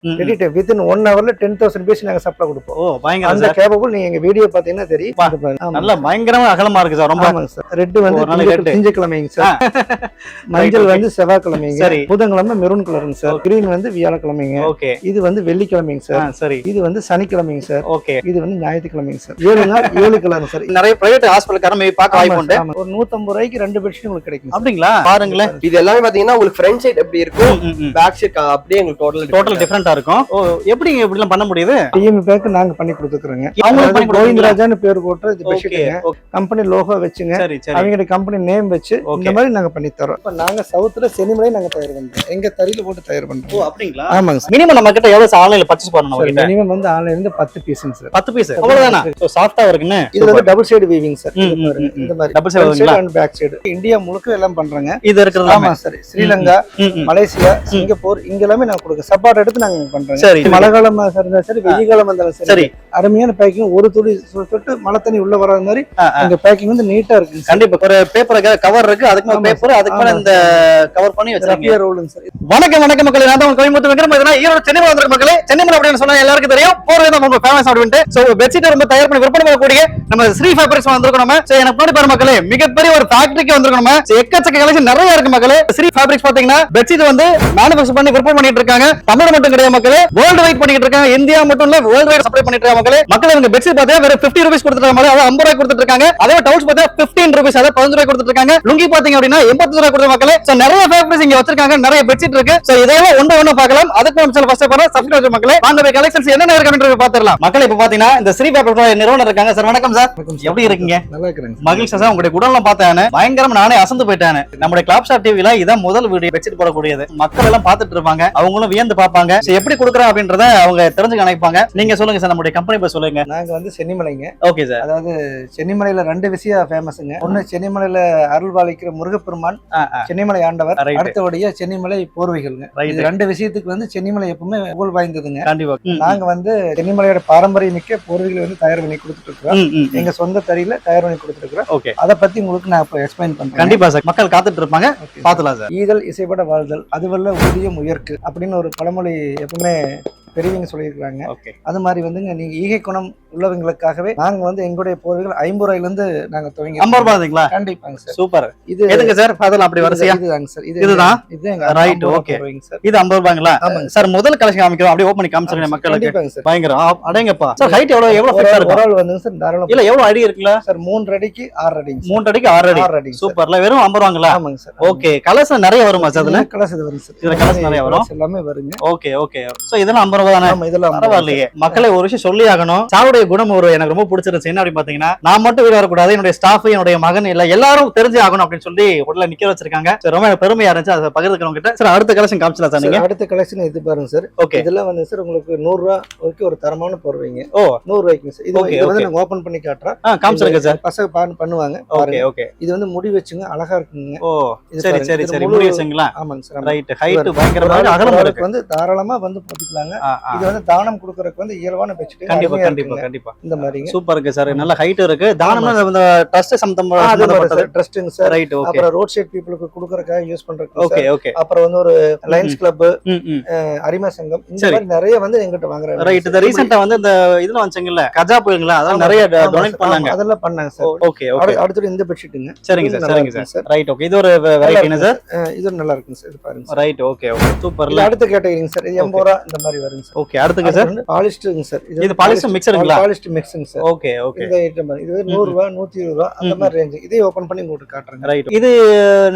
Ready to within 1 ஹவர்ல 10,000 piece நாங்க supply கொடுப்போம். ஓ பயங்கர அந்த கேப்பபிள் நீங்க எங்க வீடியோ பாத்தீங்கன்னா தெரியும். நல்ல பயங்கரமா அகலமா இருக்கு சார். ரொம்ப ஆமாங்க சார். ரெட் வந்து திங்கட்கிழமைங்க சார். மஞ்சள் வந்து செவ்வாய்க்கிழமைங்க. புதன்கிழமை மெரூன் கலருங்க சார். கிரீன் வந்து வியாழக்கிழமைங்க. ஓகே. இது வந்து வெள்ளிக்கிழமைங்க சார். சரி. இது வந்து சனிக்கிழமைங்க சார். ஓகே. இது வந்து ஞாயிற்றுக்கிழமைங்க சார். 7 நாள் 7 கலர் சார். நிறைய பிரைவேட் ஹாஸ்பிடல்காரங்க பார்க்க வாய்ப்பு உண்டு. ஒரு 150 ரூபாய்க்கு 2 பெட்ஷீட் உங்களுக்கு கிடைக்கும். அப்படிங்களா? பாருங்களேன். இது எல்லாமே பாத்தீங்கன்னா உங்களுக்கு ஃப்ரண்ட் சைடு எப்படி இருக்கும், பேக் சைடு அப்படியே உங்களுக்கு டோட்டல் டிஃபரண்டா இருக்கும். ஓ எப்படிங்க இப்படி எல்லாம் பண்ண முடியுது? டிஎம் பேக் நாங்க பண்ணி கொடுத்துக்கறோங்க. அவங்க கோவிந்தராஜான்னு பேர் போட்டு இது பெட்ஷீட்டுங்க. Company logo வெச்சுங்க. அவங்க கம்பெனி நேம் வெச்சு இந்த மாதிரி நாங்க பண்ணி தரோம். இப்ப நாங்க சவுத்துல சென்னிமலை நாங்க தயார் பண்றோம். எங்க தறியில போட்டு தயார் பண்றோம். ஓ அப்படிங்களா? ஆமாங்க சார். மினிமம் நம்ம கிட்ட எவ்வளவு ஆன்லைன்ல பர்ச்சேஸ் பண்ணனும்? நம்ம மினிமம் வந்து ஆன்லைன்ல இருந்து 10 பீஸ்ங்க சார். 10 பீஸ் அவ்வளவுதானா? சோ சாஃப்ட்டா இருக்குன்னு. இது வந்து டபுள் சைடு வீவிங் சார். இந்த மாதிரி double side and back side. India முழுக்க எல்லாம் பண்றாங்க. இது இருக்குறது. ஆமா சார். ஸ்ரீலங்கா, மலேசியா, சிங்கப்பூர் இங்க எல்லாமே நான் கொடுக்க சப்பாட் எடுத்து நாங்க பண்றோம். சரி. மழை காலமா இருந்தா சரி, வெயில் காலமா இருந்தாலும் சரி. அருமையான பேக்கிங். ஒரு துளி தொட்டு மழை தண்ணி உள்ள வராத மாதிரி இந்த பேக்கிங் வந்து நீட்டா இருக்கு. கண்டிப்பா. ஒரு பேப்பர் கவர் இருக்கு, அதுக்கு மேல பேப்பர், அதுக்கு மேல இந்த கவர் பண்ணி வச்சிருக்கீங்க. வணக்கம் வணக்கம் மக்களே, நான் தான் கோயம்புத்தூர் விக்ரம். ஈரோடு சென்னை வந்திருக்க மக்களே. சென்னை அப்படின்னு சொன்னா எல்லாருக்கும் தெரியும். போறது நம்ம ஃபேமஸ் அப்படின்ட்டு. சோ பெட்ஷீட் ரொம்ப தயார் பண்ணி விற்பனை பண்ணக்கூடிய நம்ம ஸ்ரீ ஃபேப்ரிக்ஸ் வந்திருக்கோம். நம்ம சோ எனக்கு முன்னாடி பாரு மக்களே, மிகப்பெரிய ஒரு ஃபேக்டரிக்கு வந்திருக்கோம். நம்ம எக்கச்சக்க கலெக்ஷன் நிறைய இருக்கு மக்களே. ஸ்ரீ ஃபேப்ரிக்ஸ் பாத்தீங்கன்னா பெட்ஷீட் வந்து மேனுஃபேக்சர் பண்ணி விற்பனை பண்ணிட்டு இருக்காங்க. தமிழ் மட்டும் கிடையாது மக்களே, வேர்ல்டு வைட் பண்ணிட்டு இருக்காங்க. இந்தியா மட்டும் இல்ல, வேர்ல்டு வைட் சப்ளை பண்ணிட்டு இருக்காங்க மக்களே. மக்களே இவங்க பெட்ஷீட் பார்த்தா வேற 50 ரூபீஸ் கொடுத்துட்டு இருக்காங்க. அதாவது 50 ரூபாய் கொடுத்துட்டு இருக்காங்க. அதே டவுல்ஸ் பார்த்தா 15 ரூபீஸ், அதாவது 15 ரூபாய் கொடுத்துட்டு இருக்காங்க. லுங்கி பாத்தீங்க அப்படின்னா 80 ரூபாய் கொடுத்த மக்களே. சோ நிறைய ஃபேப்ரிக்ஸ் இங்க வச்சிருக்காங்க, நிறைய பெட்ஷீட் இருக்கு. சோ இதெல்லாம் ஒண்ணு பார்க்கலாம். அதுக்கு நம்ம சேனல் ஃபர்ஸ்ட் பாருங்க, சப்ஸ்கிரைப் மக்களே. வாங்க போய் கலெக்ஷன்ஸ் என்னென்ன இருக்கு அப்படிங்கறத பாத்துறலாம். மக்களே இப்ப பாத்தீங்கன்னா இந்த ஸ்ரீ ஃபேப்ரிக்ஸ் நிறுவனர் இருக்காங்க. சார் வணக்கம் சார். எப்படி இருக்கீங்க? நல்லா இருக்கேன். மகிழ்ச்சி சார். உங்களுடைய குடல்லாம் பார்த்தேன், பயங்கரமா நானே அசந்து போயிட்டேன். நம்முடைய கிளாப் ஷாட் டிவில இதான் முதல் வீடியோ பெட்ஷீட் போடக்கூடியது. மக்கள் எல்லாம் பாத்துட்டு இருப்பாங்க, அவங்களும் வியந்து பாப்பாங்க. எப்படி கொடுக்குறோம் அப்படின்றத அவங்க தெரிஞ்சு நினைப்பாங்க. நீங்க சொல்லுங்க சார், நம்முடைய கம்பெனி பத்தி சொல்லுங்க. நாங்க வந்து சென்னிமலைங்க. Okay sir. அதாவது சென்னிமலையில 2 விஷயம் ஃபேமஸ்ங்க. ஒன்னு சென்னிமலையில அருள்பாலிக்கிற முருகப்பெருமான், சென்னிமலை ஆண்டவர். அடுத்தபடியா சென்னிமலை போர்வைகள்ங்க. இது 2 விஷயத்துக்கு வந்து சென்னிமலை எப்பவுமே புகழ் வாய்ந்ததுங்க. கண்டிப்பா. நாங்க வந்து சென்னிமலையோட பாரம்பரிய மிக்க போர்வைகளை வந்து தயார் பண்ணி கொடுத்துட்டு இருக்கோம். எங்க சொந்த தறியில தயார் பண்ணி கொடுத்துட்டு இருக்கோம். ஓகே. அதை பத்தி உங்களுக்கு நான் இப்ப எக்ஸ்பிளைன் பண்றேன். கண்டிப்பா சார். மக்கள் காத்துட்டு இருப்பாங்க, பாத்துலாம் சார். ஈதல் இசைப்பட வாழ்தல் அதுவல்ல ஊதியம் உயர்க்கு அப்படின்னு ஒரு பழமொழி எப்பவுமே பெரியவங்க சொல்லியிருக்காங்க. அது மாதிரி வந்துங்க, நீங்க ஈகை குணம் உள்ளவங்களுக்காகவே நாங்க வந்து எங்களுடைய போர்வைகள் 50 ரூபாயில இருந்து நாங்க துவங்கி. 50 ரூபாய்ங்களா? கண்டிப்பாங்க சார். சூப்பர். இது எதுங்க சார்? அதெல்லாம் அப்படி வரிசையா இதுதாங்க சார். இதுதான். இது எங்க ரைட். ஓகே. இது 50 ரூபாய்ங்களா சார்? முதல் கலெக்ஷன் காமிக்கிறோம், அப்படியே ஓபன் பண்ணி காமிச்சிருங்க மக்களுக்கு. பயங்கரம். அடேங்கப்பா சார். ஹைட் எவ்வளவு ஃபிட்டா இருக்கு? ஒரு ஆள் வந்து சார் தாராளமா. இல்ல எவ்வளவு அடி இருக்குல சார்? 3 அடிக்கு 6 அடி. 3 அடிக்கு 6 அடி. சூப்பர்ல. வெறும் 50 ரூபாய்ங்களா? ஆமாங்க சார். ஓகே. கலர்ஸ் நிறைய வருமா சார்? அதுல கலர்ஸ் இது வரும் சார். இதுல கலர்ஸ் நிறைய வரும். எல்லாமே வருங்க. Okay okay. சோ இதெல்லாம் 50 ரூபாய் தானே? ஆமா, இதெல்லாம் பரவாயில்லையே. மக்களே ஒரு விஷயம் சொல்லி ஆகணும். சாருடைய குணம் எனக்கு ரொம்ப பிடிச்சிருச்சு. என்ன அப்படின்னு பாத்தீங்கன்னா, நான் மட்டும் வீடு வரக்கூடாது, என்னுடைய ஸ்டாஃப், என்னுடைய மகன் இல்ல எல்லாரும் தெரிஞ்சு ஆகணும் அப்படின்னு சொல்லி உடல நிக்க வச்சிருக்காங்க. ரொம்ப பெருமையா இருந்துச்சு. அதை பகிர்ந்துக்கிறவங்க கிட்ட. சார் அடுத்த கலெக்ஷன் காமிச்சலாம் சார். நீங்க அடுத்த கலெக்ஷன் இது பாருங்க சார். ஓகே. இதெல்லாம் வந்து சார் உங்களுக்கு 100 ரூபாய் வரைக்கும் ஒரு தரமான போர்வைங்க. ஓ 100 ரூபாய்க்கு சார். இது வந்து நான் ஓபன் பண்ணி காட்டுறேன். காமிச்சிருங்க சார். பசங்க பண்ணுவாங்க. Okay okay. இது வந்து முடி வச்சுங்க, அழகா இருக்குங்க. ஓ சரி சரி சரி. முடி வச்சுங்களா? ஆமாங்க சார். ரைட். ஹைட் பயங்கரமா அகலம் இருக்கு. வந்து தாராளமா வந்து போட்டுக்கலாங்க. இது வந்து தானம் கொடுக்கறதுக்கு வந்து இயல்பான பெட்ஷீட். கண்டிப்பா கண்டிப்பா கண்டிப்பா. இந்த மாதிரி சூப்பர் இருக்கு சார். நல்ல ஹைட் இருக்கு. தானம்னா இந்த ட்ரஸ்ட் சம்பந்தப்பட்ட ட்ரஸ்ட்ங்க சார். ரைட். ஓகே. அப்புறம் ரோட் சைடு பீப்புளுக்கு கொடுக்கறதுக்காக யூஸ் பண்றதுக்கு. Okay okay. அப்புறம் வந்து ஒரு லயன்ஸ் கிளப், அரிமா சங்கம், இந்த மாதிரி நிறைய வந்து எங்கிட்ட வாங்குறாங்க. ரைட். இந்த ரீசன்ட்டா வந்து இந்த இதுல வந்துச்சுங்கல்ல, கஜா புயல்ங்களா, அதெல்லாம் நிறைய டொனேட் பண்ணாங்க. அதெல்லாம் பண்ணாங்க சார். Okay okay. அடுத்து இந்த பெட்ஷீட்டுங்க. சரிங்க சார் சரிங்க சார். ரைட். ஓகே. இது ஒரு வெரைட்டினா சார்? இது நல்லா இருக்குங்க சார். இது பாருங்க. ரைட். Okay okay. சூப்பர்ல. அடுத்த கேட்டகரிங்க சார். 80 ரூபாய் இந்த மாதிரி வருங்க சார். ஓகே. அடுத்துங்க சார் பாலிஸ்டர்ங்க சார். இது பாலிஸ்டர் மிக்சருங்களா? Polyester mixing sir. Okay okay. இந்த ஐட்டம் இது 100 ரூபாய் 120 ரூபாய் அந்த மாதிரி ரேஞ்ச். இதே ஓபன் பண்ணி உங்களுக்கு காட்டுறேன். ரைட். இது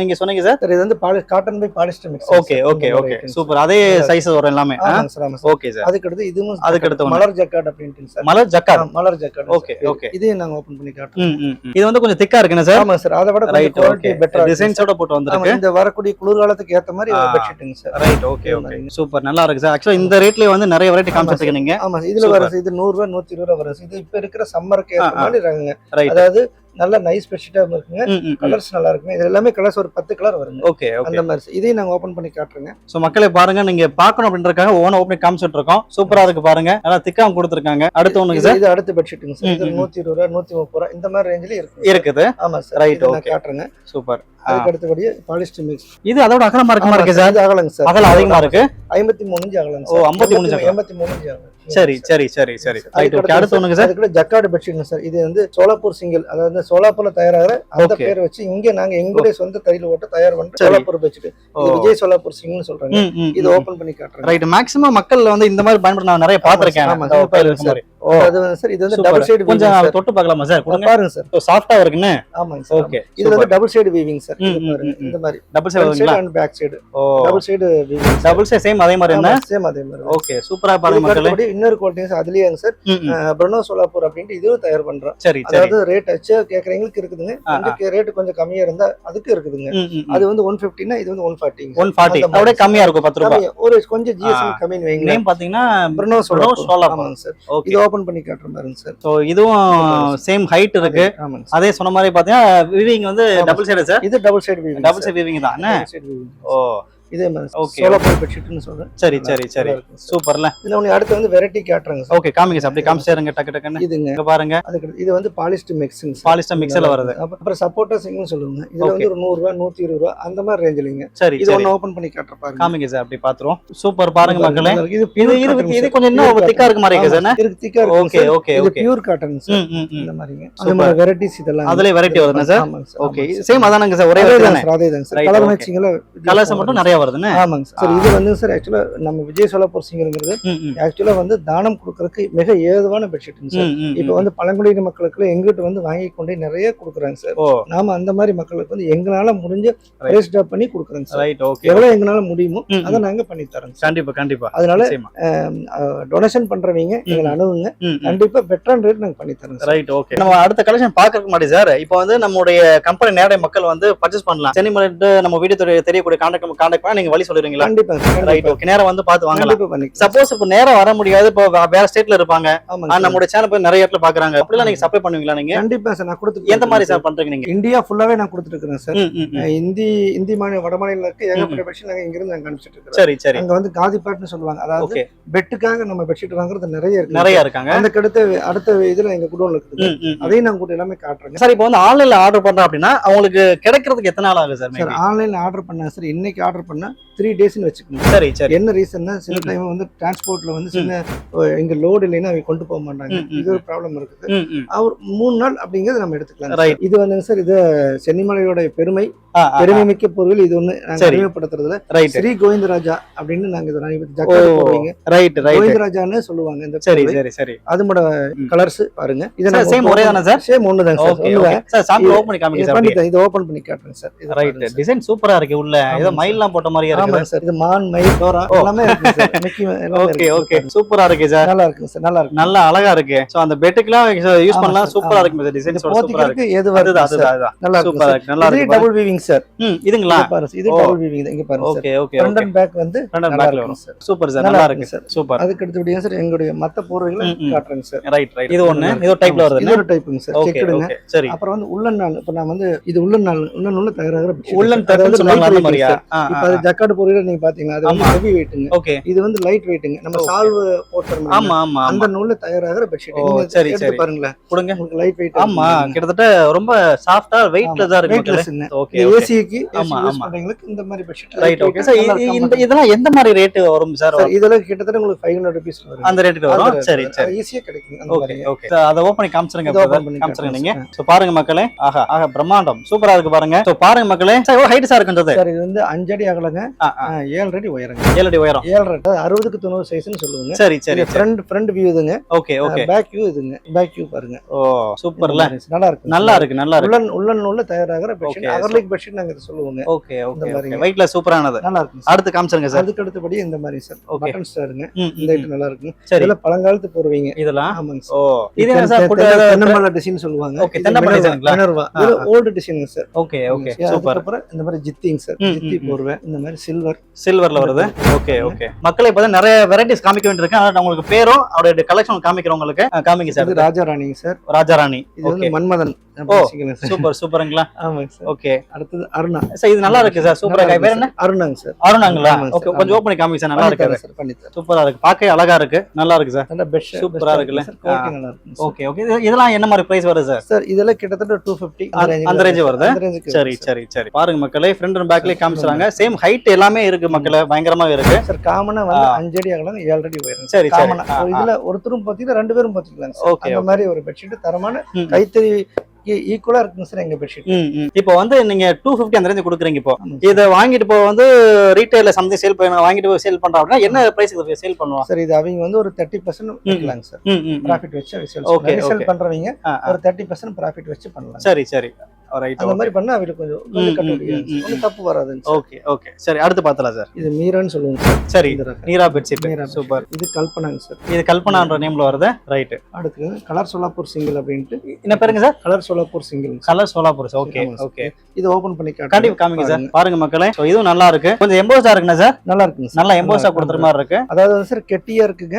நீங்க சொன்னீங்க சார். இது வந்து cotton by polyester mix. Okay okay okay. Super. அதே சைஸ் வரும் எல்லாமே. ஆமாங்க சார். ஆமா சார். Okay sir. அதுக்கு அடுத்து இதுவும் அதுக்கு அடுத்து மலர் ஜக்கார்ட் அப்படினு சார். மலர் ஜக்கார்ட். மலர் ஜக்கார்ட். Okay okay. இதே நாங்க ஓபன் பண்ணி காட்டுறோம். இது வந்து கொஞ்சம் திக்கா இருக்குங்க சார். ஆமா சார். அத விட கொஞ்சம் குவாலிட்டி பெட்டரா டிசைன்ஸோட போட்டு வந்திருக்கு. இந்த வரக்கூடிய குளிர்காலத்துக்கு ஏத்த மாதிரி பெட்ஷீட்டுங்க sir. Right. Okay okay. Super. நல்லா இருக்கு சார். ஆக்சுவலா இந்த ரேட்லயே வந்து நிறைய வெரைட்டி காமிச்சிருக்கீங்க நீங்க. ஆமா இதுல வர இது 100 ரூபாய் 120 ரூபாய் வரும். இது இப்ப இருக்கிற சம்மருக்கு ஏத்த மாதிரி இருக்காங்க. அதாவது நல்ல நைஸ் பெட்ஷீட்டா இருக்குங்க. கலர்ஸ் நல்லா இருக்குங்க. இது எல்லாமே கலர்ஸ் ஒரு 10 கலர் வருங்க. ஓகே அந்த மாதிரி இதையும் நாங்க ஓபன் பண்ணி காட்டுறோங்க. சோ மக்களே பாருங்க, நீங்க பார்க்கணும் அப்படின்றதுக்காக ஓன ஓபன் காமிச்சிட்டு இருக்கோம். சூப்பரா இருக்கு பாருங்க, நல்லா திக்கா கொடுத்துருக்காங்க. அடுத்து ஒண்ணுங்க சார், இது அடுத்த பெட்ஷீட்டுங்க சார். இது 120 ரூபாய் 130 ரூபாய் இந்த மாதிரி ரேஞ்சில இருக்குது. ஆமா சார், ரைட். நான் ஓகே, காட்டுறேங்க. சூப்பர். அதுக்கு அடுத்தபடியே பாலிஸ்டர் மிக்ஸ். இது அதோட அகலமா இருக்குமா இருக்கு சார்? இது அகலங்க சார், அகலம் அதிகமா இருக்கு. 53 இன்ச் அகலங்க ஓ, சார். 53 இன்ச் 83 இன்ச் அகலம். சரி சரி சரி சரி. ரைட். ஓகே, அடுத்து ஒண்ணுங்க சார். அதுக்கு ஜக்கார்ட் பெட்ஷீட்ங்க சார். இது வந்து சோலாப்பூர் சிங்கிள், அதாவது சோலாப்பூர்ல தயாராகிற அந்த பேர் வச்சு இங்க நாங்க எங்களுடைய சொந்த தையல் ஓட்ட தயார் பண்ற சோலாப்பூர் பெட்ஷீட். இது விஜய் சோலாப்பூர் சிங்கிள்னு சொல்றாங்க. இது ஓபன் பண்ணி காட்டுறேன். ரைட். மேக்ஸிமம் மக்கள் வந்து இந்த மாதிரி பயன்படுத்த நான் நிறைய பாத்துர்க்கேன். அது வந்து சார், இது வந்து டபுள் சைடு கொஞ்சம் தொட்டு பார்க்கலாமா சார்? பாருங்க சார், சாஃப்ட்டா இருக்குன்னு. ஆமாங்க சார். ஓகே, இது வந்து டபுள் சைடு வீவிங் சார். இந்த மாதிரி double side and back side. Oh, double side weaving. Double side same அதே மாதிரி என்ன? சேம் அதே மாதிரி. ஓகே, சூப்பரா பாருங்க மக்களே. இன்னொரு குவாலிட்டி சார், அதுலயேங்க சார் ப்ரனோ சோலாப்பூர் அப்படினு இதுவும் தயார் பண்றோம். சரி சரி. அதாவது ரேட் அச்சு கேக்குறவங்களுக்கு இருக்குதுங்க. கொஞ்சம் ரேட் கொஞ்சம் கம்மியா இருந்தா அதுக்கு இருக்குதுங்க. அது வந்து 150 னா இது வந்து 140. 140 அதோட கம்மியா இருக்கும். 10 ரூபாய் ஒரு கொஞ்சம் ஜிஎஸ்டி கம்மின்னு வைங்க. நேம் பாத்தீங்கன்னா ப்ரனோ சோலாப்பூர். ஆமாங்க சார். ஓகே, இது ஓபன் பண்ணி காட்டுறேன் பாருங்க சார். சோ இதுவும் சேம் ஹைட் இருக்கு. அதே சொன்ன மாதிரி பாத்தீங்கன்னா வீவிங் வந்து டபுள் சைடு சார். இது double side weaving. Double side weaving தான். ஓ, இதே மாதிரி ஓகே, சோலாப்பூர் பெட்ஷீட்னு சொல்றேன். சரி சரி சரி, சூப்பர்ல. இதுல ஒன்னு அடுத்து வந்து வெரைட்டி காட்டுறாங்க சார். ஓகே, காமிங்க சார், அப்படியே காமிச்சேருங்க டக்கு டக்குன்னு. இதுங்க இங்க பாருங்க. அதுக்கு இது வந்து பாலிஸ்டர் மிக்ஸிங். பாலிஸ்டர் மிக்ஸ்ல வருது. அப்புறம் சப்போர்ட்டா சிங்னு சொல்லுவாங்க. இதுல வந்து ஒரு 100 ரூபாய் 120 ரூபாய் அந்த மாதிரி ரேஞ்சிலங்க. சரி, இது ஒன்னு ஓபன் பண்ணி காட்டுற பாருங்க. காமிங்க சார், அப்படி பாத்துறோம். சூப்பர் பாருங்க மக்களே. இது இது கொஞ்சம் இன்னும் திக்கா இருக்கு மாதிரி இருக்கு சார். இருக்கு, திக்கா இருக்கு. ஓகே ஓகே இது ஓகே, பியூர் காட்டன் சார். இந்த மாதிரிங்க. அந்த மாதிரி வெரைட்டிஸ் இதெல்லாம் அதுல வெரைட்டி வருதுனா சார்? ஆமாங்க சார். ஓகே, சேம் அதானங்க சார், ஒரே தானே? அதேதாங்க சார். கலர் மேட்சிங்ல கலர்ஸ் மட்டும் நிறைய வருதுன்னு. ஆமாங்க சார். இது வந்து சார் ஆக்சுவலா நம்ம விஜய் சோலாப்பூர் சிங்கர்ங்கிறது ஆக்சுவலா வந்து தானம் கொடுக்கறதுக்கு மிக ஏதுவான பெட்ஷீட் சார். இப்போ வந்து பழங்குடியின மக்களுக்கு எங்கிட்ட வந்து வாங்கி கொண்டே நிறைய கொடுக்குறாங்க சார். நாம அந்த மாதிரி மக்களுக்கு வந்து எங்களால முடிஞ்ச பிரைஸ் ட்ராப் பண்ணி கொடுக்குறோங்க சார். ரைட். ஓகே, எவ்வளவு எங்களால முடியுமோ அதை நாங்க பண்ணி தரோம். கண்டிப்பா கண்டிப்பா. அதனால டொனேஷன் பண்றவங்க எங்களை அணுகுங்க, கண்டிப்பா பெட்டரான ரேட் நாங்க பண்ணி தரோம். ரைட். ஓகே, நம்ம அடுத்த கலெக்ஷன் பாக்குறதுக்கு முன்னாடி சார், இப்போ வந்து நம்மளுடைய கம்பெனி நேரடி மக்கள் வந்து பர்ச்சேஸ் பண்ணலாம். சென்னை நம்ம வீடியோ தெரியக்கூடிய கான்டாக்ட் பண்ணா நீங்க வழி சொல்லுவீங்களா? கண்டிப்பா. ரைட். ஓகே, நேரா வந்து பார்த்து வாங்கலாம். பண்ணி சப்போஸ் இப்போ நேரம் வர முடியாது, இப்போ வேற ஸ்டேட்ல இருப்பாங்க, நம்மளுடைய சேனல் போய் நிறைய இடத்துல பாக்குறாங்க, அப்படிலாம் நீங்க சப்ளை பண்ணுவீங்களா? நீங்க கண்டிப்பா சார், நான் கொடுத்து எந்த மாதிரி சார் பண்றீங்க நீங்க? இந்தியா ஃபுல்லாவே நான் கொடுத்துட்டு இருக்கேன் சார். இந்தி மாநில வட மாநிலங்களுக்கு ஏகப்பட்ட பெட்ஷீட் நாங்க இங்க இருந்து நாங்க அனுப்பிச்சிட்டு இருக்கோம். சரி சரி. அங்க வந்து காதி பாட்னு சொல்லுவாங்க, அதாவது பெட்டுக்காக நம்ம பெட்ஷீட் வாங்குறது நிறைய இருக்காங்க. அடுத்த இதுல எங்க குடோன்ல இருக்குது, அதையும் நான் கூட எல்லாமே காட்டுறேன் சார். இப்போ வந்து ஆன்லைன்ல ஆர்டர் பண்றோம் அப்படின்னா அவங்களுக்கு கிடைக்கிறதுக்கு எத்தனை நாள் ஆகுது சார்? ஆன்லைன்ல ஆர்டர் பண்ணா சார், இன்னைக்கு ஆர்டர் பண்ணா 3 டேஸ்னு வச்சுக்கோங்க. சரி சரி. என்ன ரீசன்னா சில டைம் வந்து டிரான்ஸ்போர்ட்ல வந்து சின்ன எங்க லோடு இல்லைன்னா அவங்க கொண்டு போக மாட்டாங்க. இது ஒரு ப்ராப்ளம் இருக்குது. அவர் 3 நாள் அப்படிங்கறது நம்ம எடுத்துக்கலாம். இது வந்து சார், இது சென்னிமலையோட பெருமை மிக்க பொருள். இது ஒண்ணு நாங்க அறிமுகப்படுத்துறதுல ஸ்ரீ கோவிந்தராஜா அப்படின்னு நாங்க கோவிந்தராஜான்னு சொல்லுவாங்க. இந்த சரி சரி சரி. அதோட கலர்ஸ் பாருங்க. இது சேம் ஒரே தானே சார்? சேம் ஒண்ணு தான் சார். சார் சாம்பிள் ஓபன் பண்ணி காமிங்க சார். இது ஓபன் பண்ணி காட்டுறேன் சார். இது ரைட். டிசைன் சூப்பரா இருக்கு. உள்ள ஏதோ மயில்லாம் போட்ட மாதிரியா இருக்கு. ஆமா சார், இது மான் மயில் டோரா எல்லாமே இருக்கு சார். மிக்கி எல்லாமே. ஓகே ஓகே, சூப்பரா இருக்கு சார். நல்லா இருக்கு சார், நல்லா இருக்கு, நல்லா அழகா இருக்கு. சோ அந்த பெட்டுக்குலாம் யூஸ் பண்ணலாம். சூப்பரா இருக்கு சார். டிசைன் சூப்பரா இருக்கு. ஏதுவா இருக்கு. நல்லா இருக்கு. சூப்பரா இருக்கு, நல்லா இருக்கு. Double weaving sir. இதுங்களா? இது டபுள் வீவிங் தான். இங்க பாருங்க sir. Okay okay. Front and back வந்து ஃப்ரண்ட் அண்ட் பேக்ல வரும் சார். சூப்பர் சார், நல்லா இருக்கு சார். சூப்பர். அதுக்கு அடுத்து சார் எங்களுடைய மத்த போர்வைகளை காட்டுறேன் சார். Right right. இது ஒண்ணு, இது டைப்ல வருது. இது ஒரு டைப்புங்க சார். Okay okay. சரி. அப்புறம் வந்து உள்ளன் நாள். இப்ப நான் வந்து இது உள்ளன் நாள் தயாராகிற உள்ளன் தயார் சொல்றாங்க அந்த மாதிரியா? இப்ப அது ஜக்கார்ட் போர்வையில நீங்க பாத்தீங்கன்னா அது வந்து ஹெவி வெயிட்ங்க. ஓகே. இது வந்து லைட் வெயிட்ங்க. நம்ம சால்வ் போட்டுறோம். ஆமா ஆமா. அந்த நூல்ல தயாராகிற பெட்ஷீட். சரி சரி. பாருங்க கொடுங்க, உங்களுக்கு லைட் வெயிட். ஆமா, கிட்டத்தட்ட ரொம்ப சாஃப்ட்டா வெயிட்லெஸ் தான் இருக்கு. ஓகே. ஏசிக்கு யூஸ் பண்றவங்களுக்கு இந்த மாதிரி பெட்ஷீட். ரைட். Okay sir. இதெல்லாம் எந்த மாதிரி ரேட் வரும் சார்? இதெல்லாம் கிட்டத்தட்ட உங்களுக்கு 500 ரூபீஸ் வரும். அந்த ரேட்டுக்கு வரும். சரி சரி. ஈஸியா கிடைக்கும். Okay okay. அத ஓபன் பண்ணி காமிச்சறங்க. காமிச்சறங்க நீங்க. சோ பாருங்க மக்களே. ஆஹா பிரம்மாண்டம். சூப்பரா இருக்கு பாருங்க. சோ பாருங்க மக்களே. சார் எவ்வளவு ஹைட் சார் இருக்குன்றது? சார் இது வந்து 5 அடி அகலங்க, 7 அடி உயரங்க. 7 அடி உயரம். 7 அடி 60க்கு 90 சைஸ்னு சொல்லுவாங்க. சரி சரி. ஃப்ரண்ட் வியூ இதுங்க. Okay okay. பேக் வியூ இதுங்க. பேக் வியூ பாருங்க. ஓ சூப்பர்ல. நல்லா இருக்கு. நல்லா இருக்கு. நல்லா இருக்கு. உள்ளன் நூல்ல தயாராகிற பெட்ஷீட். அகர்லிக் பெட்ஷீட் நாங்க இத சொல்லுவாங்க. Okay okay. வெயிட்ல சூப்பரானது. நல்லா இருக்கு. அடுத்து காமிச்சறங்க சார். அதுக்கு அடுத்தபடி இந்த மாதிரி சார் பட்டன் ஸ்டாருங்க. இந்த ஐட்டம் நல்லா இருக்கு. சரி. இதெல்லாம் பழங்காலத்து போர்வைங்க இதெல்லாம். ஆமாங்க சார். ஓ இது என்ன சார்? தென்னமலை டிசைன் சொல்லுவாங்க. ஓகே. தென்னமலை டிசைன்ங்களா? இது ஓல்ட் டிசைன்ங்க சார். Okay okay. சூப்பர். அப்புறம் இந்த மாதிரி ஜித்திங் சார். ஜித்தி போர்வை இந்த மாதிரி சில்வர்ல வருது. Okay okay. மக்களே இப்ப நிறைய வெரைட்டிஸ் காமிக்க வேண்டியிருக்கு. அதனால உங்களுக்கு பேரும் அவருடைய கலெக்ஷன் காமிக்கிறவங்களுக்கு காமிங்க சார். இது ராஜாராணிங்க சார். ராஜாராணி. இது வந்து மன்மதன். சூப்பர் சூப்பருங்களா. ஆமாங்க சார். ஓகே, அடுத்தது அருணா சார். இது நல்லா இருக்கு சார், சூப்பரா இருக்கு. பேர் என்ன? அருணாங்க சார். அருணாங்களா? ஓகே, கொஞ்சம் ஓபன் பண்ணி காமிங்க சார். நல்லா இருக்கு சார், பண்ணி தரேன். சூப்பரா இருக்கு, பார்க்க அழகா இருக்கு, நல்லா இருக்கு சார். நல்ல பெஸ்ட் சூப்பரா இருக்குல்ல, குவாலிட்டி நல்லா இருக்கு. Okay okay. இதெல்லாம் என்ன மாதிரி பிரைஸ் வருது சார்? சார் இதெல்லாம் கிட்டத்தட்ட 250 அந்த ரேஞ்ச் வருது. சரி சரி சரி. பாருங்க மக்களே, ஃப்ரண்ட் அண்ட் பேக்லயே காமிச்சாங்க. சேம் ஹைட் எல்லாமே இருக்கு மக்களே, பயங்கரமா இருக்கு சார். காமனா வந்து 5 அடி அகலம் 7 அடி உயரம். சரி காமனா இதுல ஒருத்தரும் பாத்தீங்கன்னா 2 பேரும் பாத்துக்கலாம். ஓகே, அந்த மாதிரி ஒரு பெட்ஷீட் தரமான கைத்தறி ஈக்குவலா இருக்குங்க சார் எங்க பெட்ஷீட். இப்போ வந்து நீங்க 250 அந்த ரேஞ்ச் கொடுக்குறீங்க. இப்போ இதை வாங்கிட்டு போய் வந்து ரீட்டைல சந்தை சேல் பண்ண வாங்கிட்டு போய் சேல் பண்றோம் அப்படின்னா என்ன பிரைஸ்க்கு சேல் பண்ணுவோம் சார்? இது அவங்க வந்து ஒரு 30% வைக்கலாங்க சார். ப்ராஃபிட் வச்சு சேல் பண்றவங்க ஒரு 30% ப்ராஃபிட் வச்சு பண்ணலாம். சரி சரி, ரைட். அந்த மாதிரி பண்ணா அவங்களுக்கு கொஞ்சம் ஒன்றும் தப்பு வராதுங்க. ஓகே ஓகே, சரி. அடுத்து பார்த்தலாம் சார். இது மீரான்னு சொல்லுவாங்க சார். சரி, நீரா பெட்ஷீட். சூப்பர். இது கல்பனாங்க சார். இது கல்பனான்ற நேம்ல வருது. ரைட். அடுத்து கலர் சோலாப்பூர் சிங்கிள் அப்படின்ட்டு. என்ன பேருங்க sir? Colour Solapur single. Colour Solapur. Okay okay. இது ஓபன் பண்ணி கண்டிப்பா காமிங்க சார். பாருங்க மக்களே, சோ இதுவும் நல்லா இருக்கு. கொஞ்சம் எம்போஸா இருக்குங்க சார். நல்லா இருக்குங்க சார். நல்லா எம்போஸா கொடுத்துற மாதிரி இருக்கு. அதாவது சார் கெட்டியா இருக்குங்க.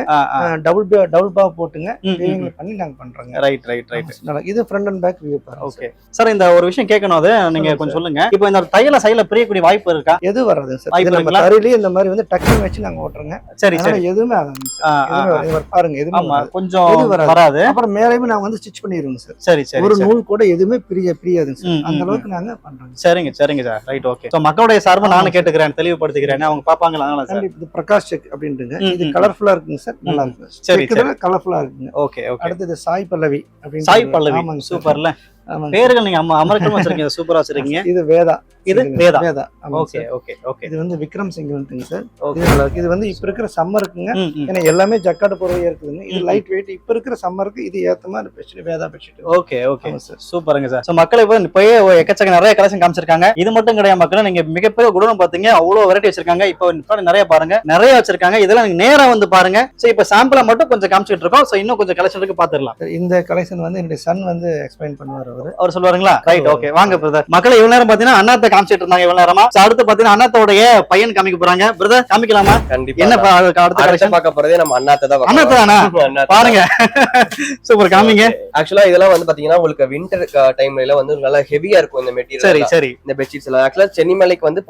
டபுள் பா போட்டுங்க வீவிங் பண்ணி நாங்க பண்றோங்க. Right right right. இது ஃப்ரண்ட் அண்ட் பேக் வியூ பாருங்க. ஓகே சார், இந்த ஒரு விஷயம் கேட்கணும், அது நீங்க கொஞ்சம் சொல்லுங்க. இப்போ இந்த தையல சைடுல பிரியக்கூடிய வாய்ப்பு இருக்கா? எது வராது சார். இது நம்ம தரையிலே இந்த மாதிரி வந்து டக்கிங் வச்சு நாங்க ஓட்டுறோங்க. சரி சரி. எதுவுமே ஆகாது சார். பாருங்க எதுவுமே ஆமா, கொஞ்சம் வராது. அப்புறம் மேலேயும் நாங்க வந்து ஸ்டிட்ச் பண்ணிடுவோங்க சார். சரி சரி. ஒரு நூல் கூட எதுவுமே பிரியாதுங்க சார். அந்த அளவுக்கு நாங்க பண்றோம். சரிங்க சரிங்க சார். ரைட். ஓகே. சோ மக்களுடைய சார்பா நானும் கேட்டுக்கிறேன், தெளிவுபடுத்திக்கிறேன். அவங்க பாப்பாங்களா? அதனால சார் இது பிரகாஷ் செக் அப்படின்ட்டுங்க. இது கலர்ஃபுல்லா இருக்குங்க சார். நல்லா இருக்கு. சரி சரி. கலர்ஃபுல்லா இருக்குங்க. Okay okay. அடுத்து சாய் பல்லவி அப்படின்னு. சாய் பல்லவி. சூப்பர்ல. பேர்கள் நீங்க அமர்க்கமா வச்சிருக்கீங்க, சூப்பரா வச்சிருக்கீங்க. இது வேதா. இது Veda. Veda. Okay okay okay. இது வந்து விக்ரம் சிங்கிள்ங்க சார். இது வந்து இப்ப இருக்கிற சம்மருக்குங்க. ஏன்னா எல்லாமே ஜக்கார்டு பொருளையா இருக்குதுங்க. இது லைட் வெயிட். இப்ப இருக்கிற சம்மருக்கு இது ஏத்த மாதிரி bedsheet Veda bedsheet. Okay okay sir. சூப்பருங்க சார். சோ மக்கள் இப்போயே எக்கச்சக்க நிறைய கலெக்ஷன் காமிச்சிருக்காங்க. இது மட்டும் கிடையாது மக்களே, நீங்க மிகப்பெரிய குடோன் பாத்தீங்க, அவ்வளவு வெரைட்டி வச்சிருக்காங்க. இப்போ நிறைய பாருங்க, நிறைய வச்சிருக்காங்க. இதெல்லாம் நீங்க நேரா வந்து பாருங்க. சோ இப்போ சாம்பிளா மட்டும் கொஞ்சம் காமிச்சிட்டு இருக்கோம். சோ இன்னும் கொஞ்சம் கலெக்ஷன் இருக்கு, பாத்துடலாம். இந்த கலெக்ஷன் வந்து என்னுடைய சன் வந்து எக்ஸ்பிளைன் பண்ணுவார். அவர் சொல்லுவாருங்களா? ரைட். ஓகே, வாங்க பிரதர். மக்களே இவ்வளவு நேரம் பாத்தீங்கன்னா அண்ணாத்த காமிச்சிட்டு இருந்தாங்க. இவ்வளவு நேரமா அடுத்து பாத்தீங்கன்னா அண்ணாத்தோடைய பையன் காமிக்க போறாங்க. பிரதர் காமிக்கலாமா? கண்டிப்பா. என்ன அடுத்த கலெக்ஷன் பார்க்க போறதே நம்ம அண்ணாத்த தான். அண்ணாத்தானா? பாருங்க. சூப்பர், காமிங்க. ஆக்சுவலா இதெல்லாம் வந்து பாத்தீங்கன்னா உங்களுக்கு வின்டர் டைம்ல வந்து நல்லா ஹெவியா இருக்கும் இந்த மெட்டீரியல். சரி சரி. இந்த பெட்ஷீட்ஸ் எல்லாம் ஆக்சுவலா சென்னிமலைக்கு வந்து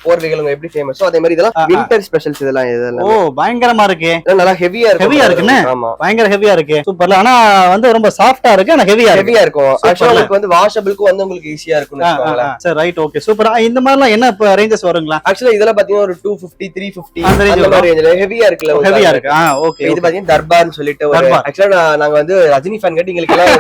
போர்வைகள் எப்படி ஃபேமஸோ அதே மாதிரி இதெல்லாம் வின்டர் ஸ்பெஷல்ஸ் இதெல்லாம். ஓ பயங்கரமா இருக்கு. நல்லா ஹெவியா இருக்குன்னு. ஆமா, பயங்கர ஹெவியா இருக்கு. சூப்பர்ல. ஆனா வந்து ரொம்ப சாஃப்ட்டா இருக்கு, ஆனா ஹெவியா இருக்கும். ஆக்சுவலா உங்களுக்கு வந்து வாஷபிளுக்கு வந்து உங்களுக்கு ஈஸியா இருக்கும்னு சொல்லுவாங்க. சரி, ரைட். Okay, super. இந்த மாதிரிலாம் என்ன ரேஞ்சஸ் வருங்களா? ஆக்சுவலா இதெல்லாம் பாத்தீங்கன்னா ஒரு 250 350 அந்த ரேஞ்சில ஹெவியா இருக்குல. ஹெவியா இருக்கு. ஓகே. இது பாத்தீங்கன்னா தர்பார்னு சொல்லிட்டு ஆக்சுவலா நாங்க வந்து ரஜினி ஃபேன் கேட்டி உங்களுக்கு எல்லாம்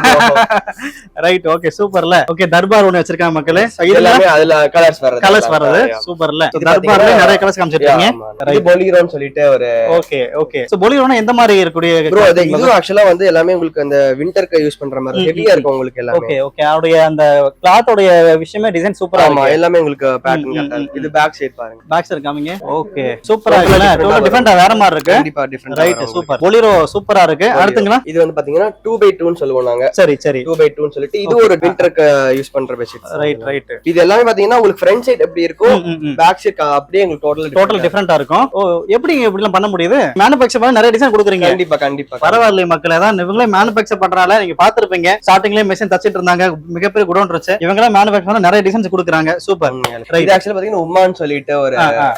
ரைட். ஓகே, சூப்பர்ல. ஓகே, தர்பார் ஒன்னு வச்சிருக்காங்க மக்களே. எல்லாமே அதுல கலர்ஸ் வருது. சூப்பர்ல. தர்பார்ல நிறைய கலர்ஸ் காமிச்சிருக்கீங்க. இது பொலிரோன்னு சொல்லிட்டு ஒரு. Okay okay. சோ பொலிரோனா எந்த மாதிரி இருக்கக்கூடிய ப்ரோ? இது ஆக்சுவலா வந்து எல்லாமே உங்களுக்கு அந்த விண்டருக்கு யூஸ் பண்ற மாதிரி ஹெவியா இருக்கும் உங்களுக்கு எல்லாமே. Okay okay. அவருடைய அந்த கிளாத்தோட விஷயமே டிசைன் சூப்பரா இருக்கு. எல்லாமே உங்களுக்கு பேட்டர்ன் கரெக்ட்டா இருக்கு. இது பேக் சைடு பாருங்க. பேக் சைடு காமிங்க. ஓகே, சூப்பரா இருக்குல. டோட்டல் டிஃபரண்டா வேற மாதிரி இருக்கு. கண்டிப்பா டிஃபரண்ட். Right, super. பொலிரோ சூப்பரா இருக்கு. அடுத்துங்களா? இது வந்து பாத்தீங்கன்னா 2x2 ன்னு சொல்லுவோம் நாங்க. சரி சரி. 2x2 ன்னு சொல்லிட்டு இது ஒரு விண்டருக்கு யூஸ் பண்ற பெட்ஷீட். Right right. இது எல்லாமே பாத்தீங்கன்னா உங்களுக்கு ஃப்ரண்ட் சைடு எப்படி இருக்கும், பேக் சைடு அப்படியே உங்களுக்கு டோட்டல் டிஃபரண்டா இருக்கும். ஓ, எப்படி இப்படி எல்லாம் பண்ண முடியுது? மேனுஃபேக்சர் பண்ண நிறைய டிசைன் கொடுக்குறீங்க. கண்டிப்பா கண்டிப்பா. பரவாயில்லை மக்களே. அதான் இவங்களே மேனுஃபேக்சர் பண்றாங்க. நீங்க பாத்துருப்பீங்க, ஸ்டார்டிங்லயே மெஷின் தச்சிட்டு இருந்தாங்க. மிகப்பெரிய குடோன் இருந்துச்சு. இவங்களே மேனுஃபேக்சர் பண்ண நிறைய டிசைன்ஸ் கொடுக்குறாங்க. சூப்பர். இது ஆக்சுவலி பாத்தீங்கன்னா உம்மான்னு சொல்லிட்டு ஒரு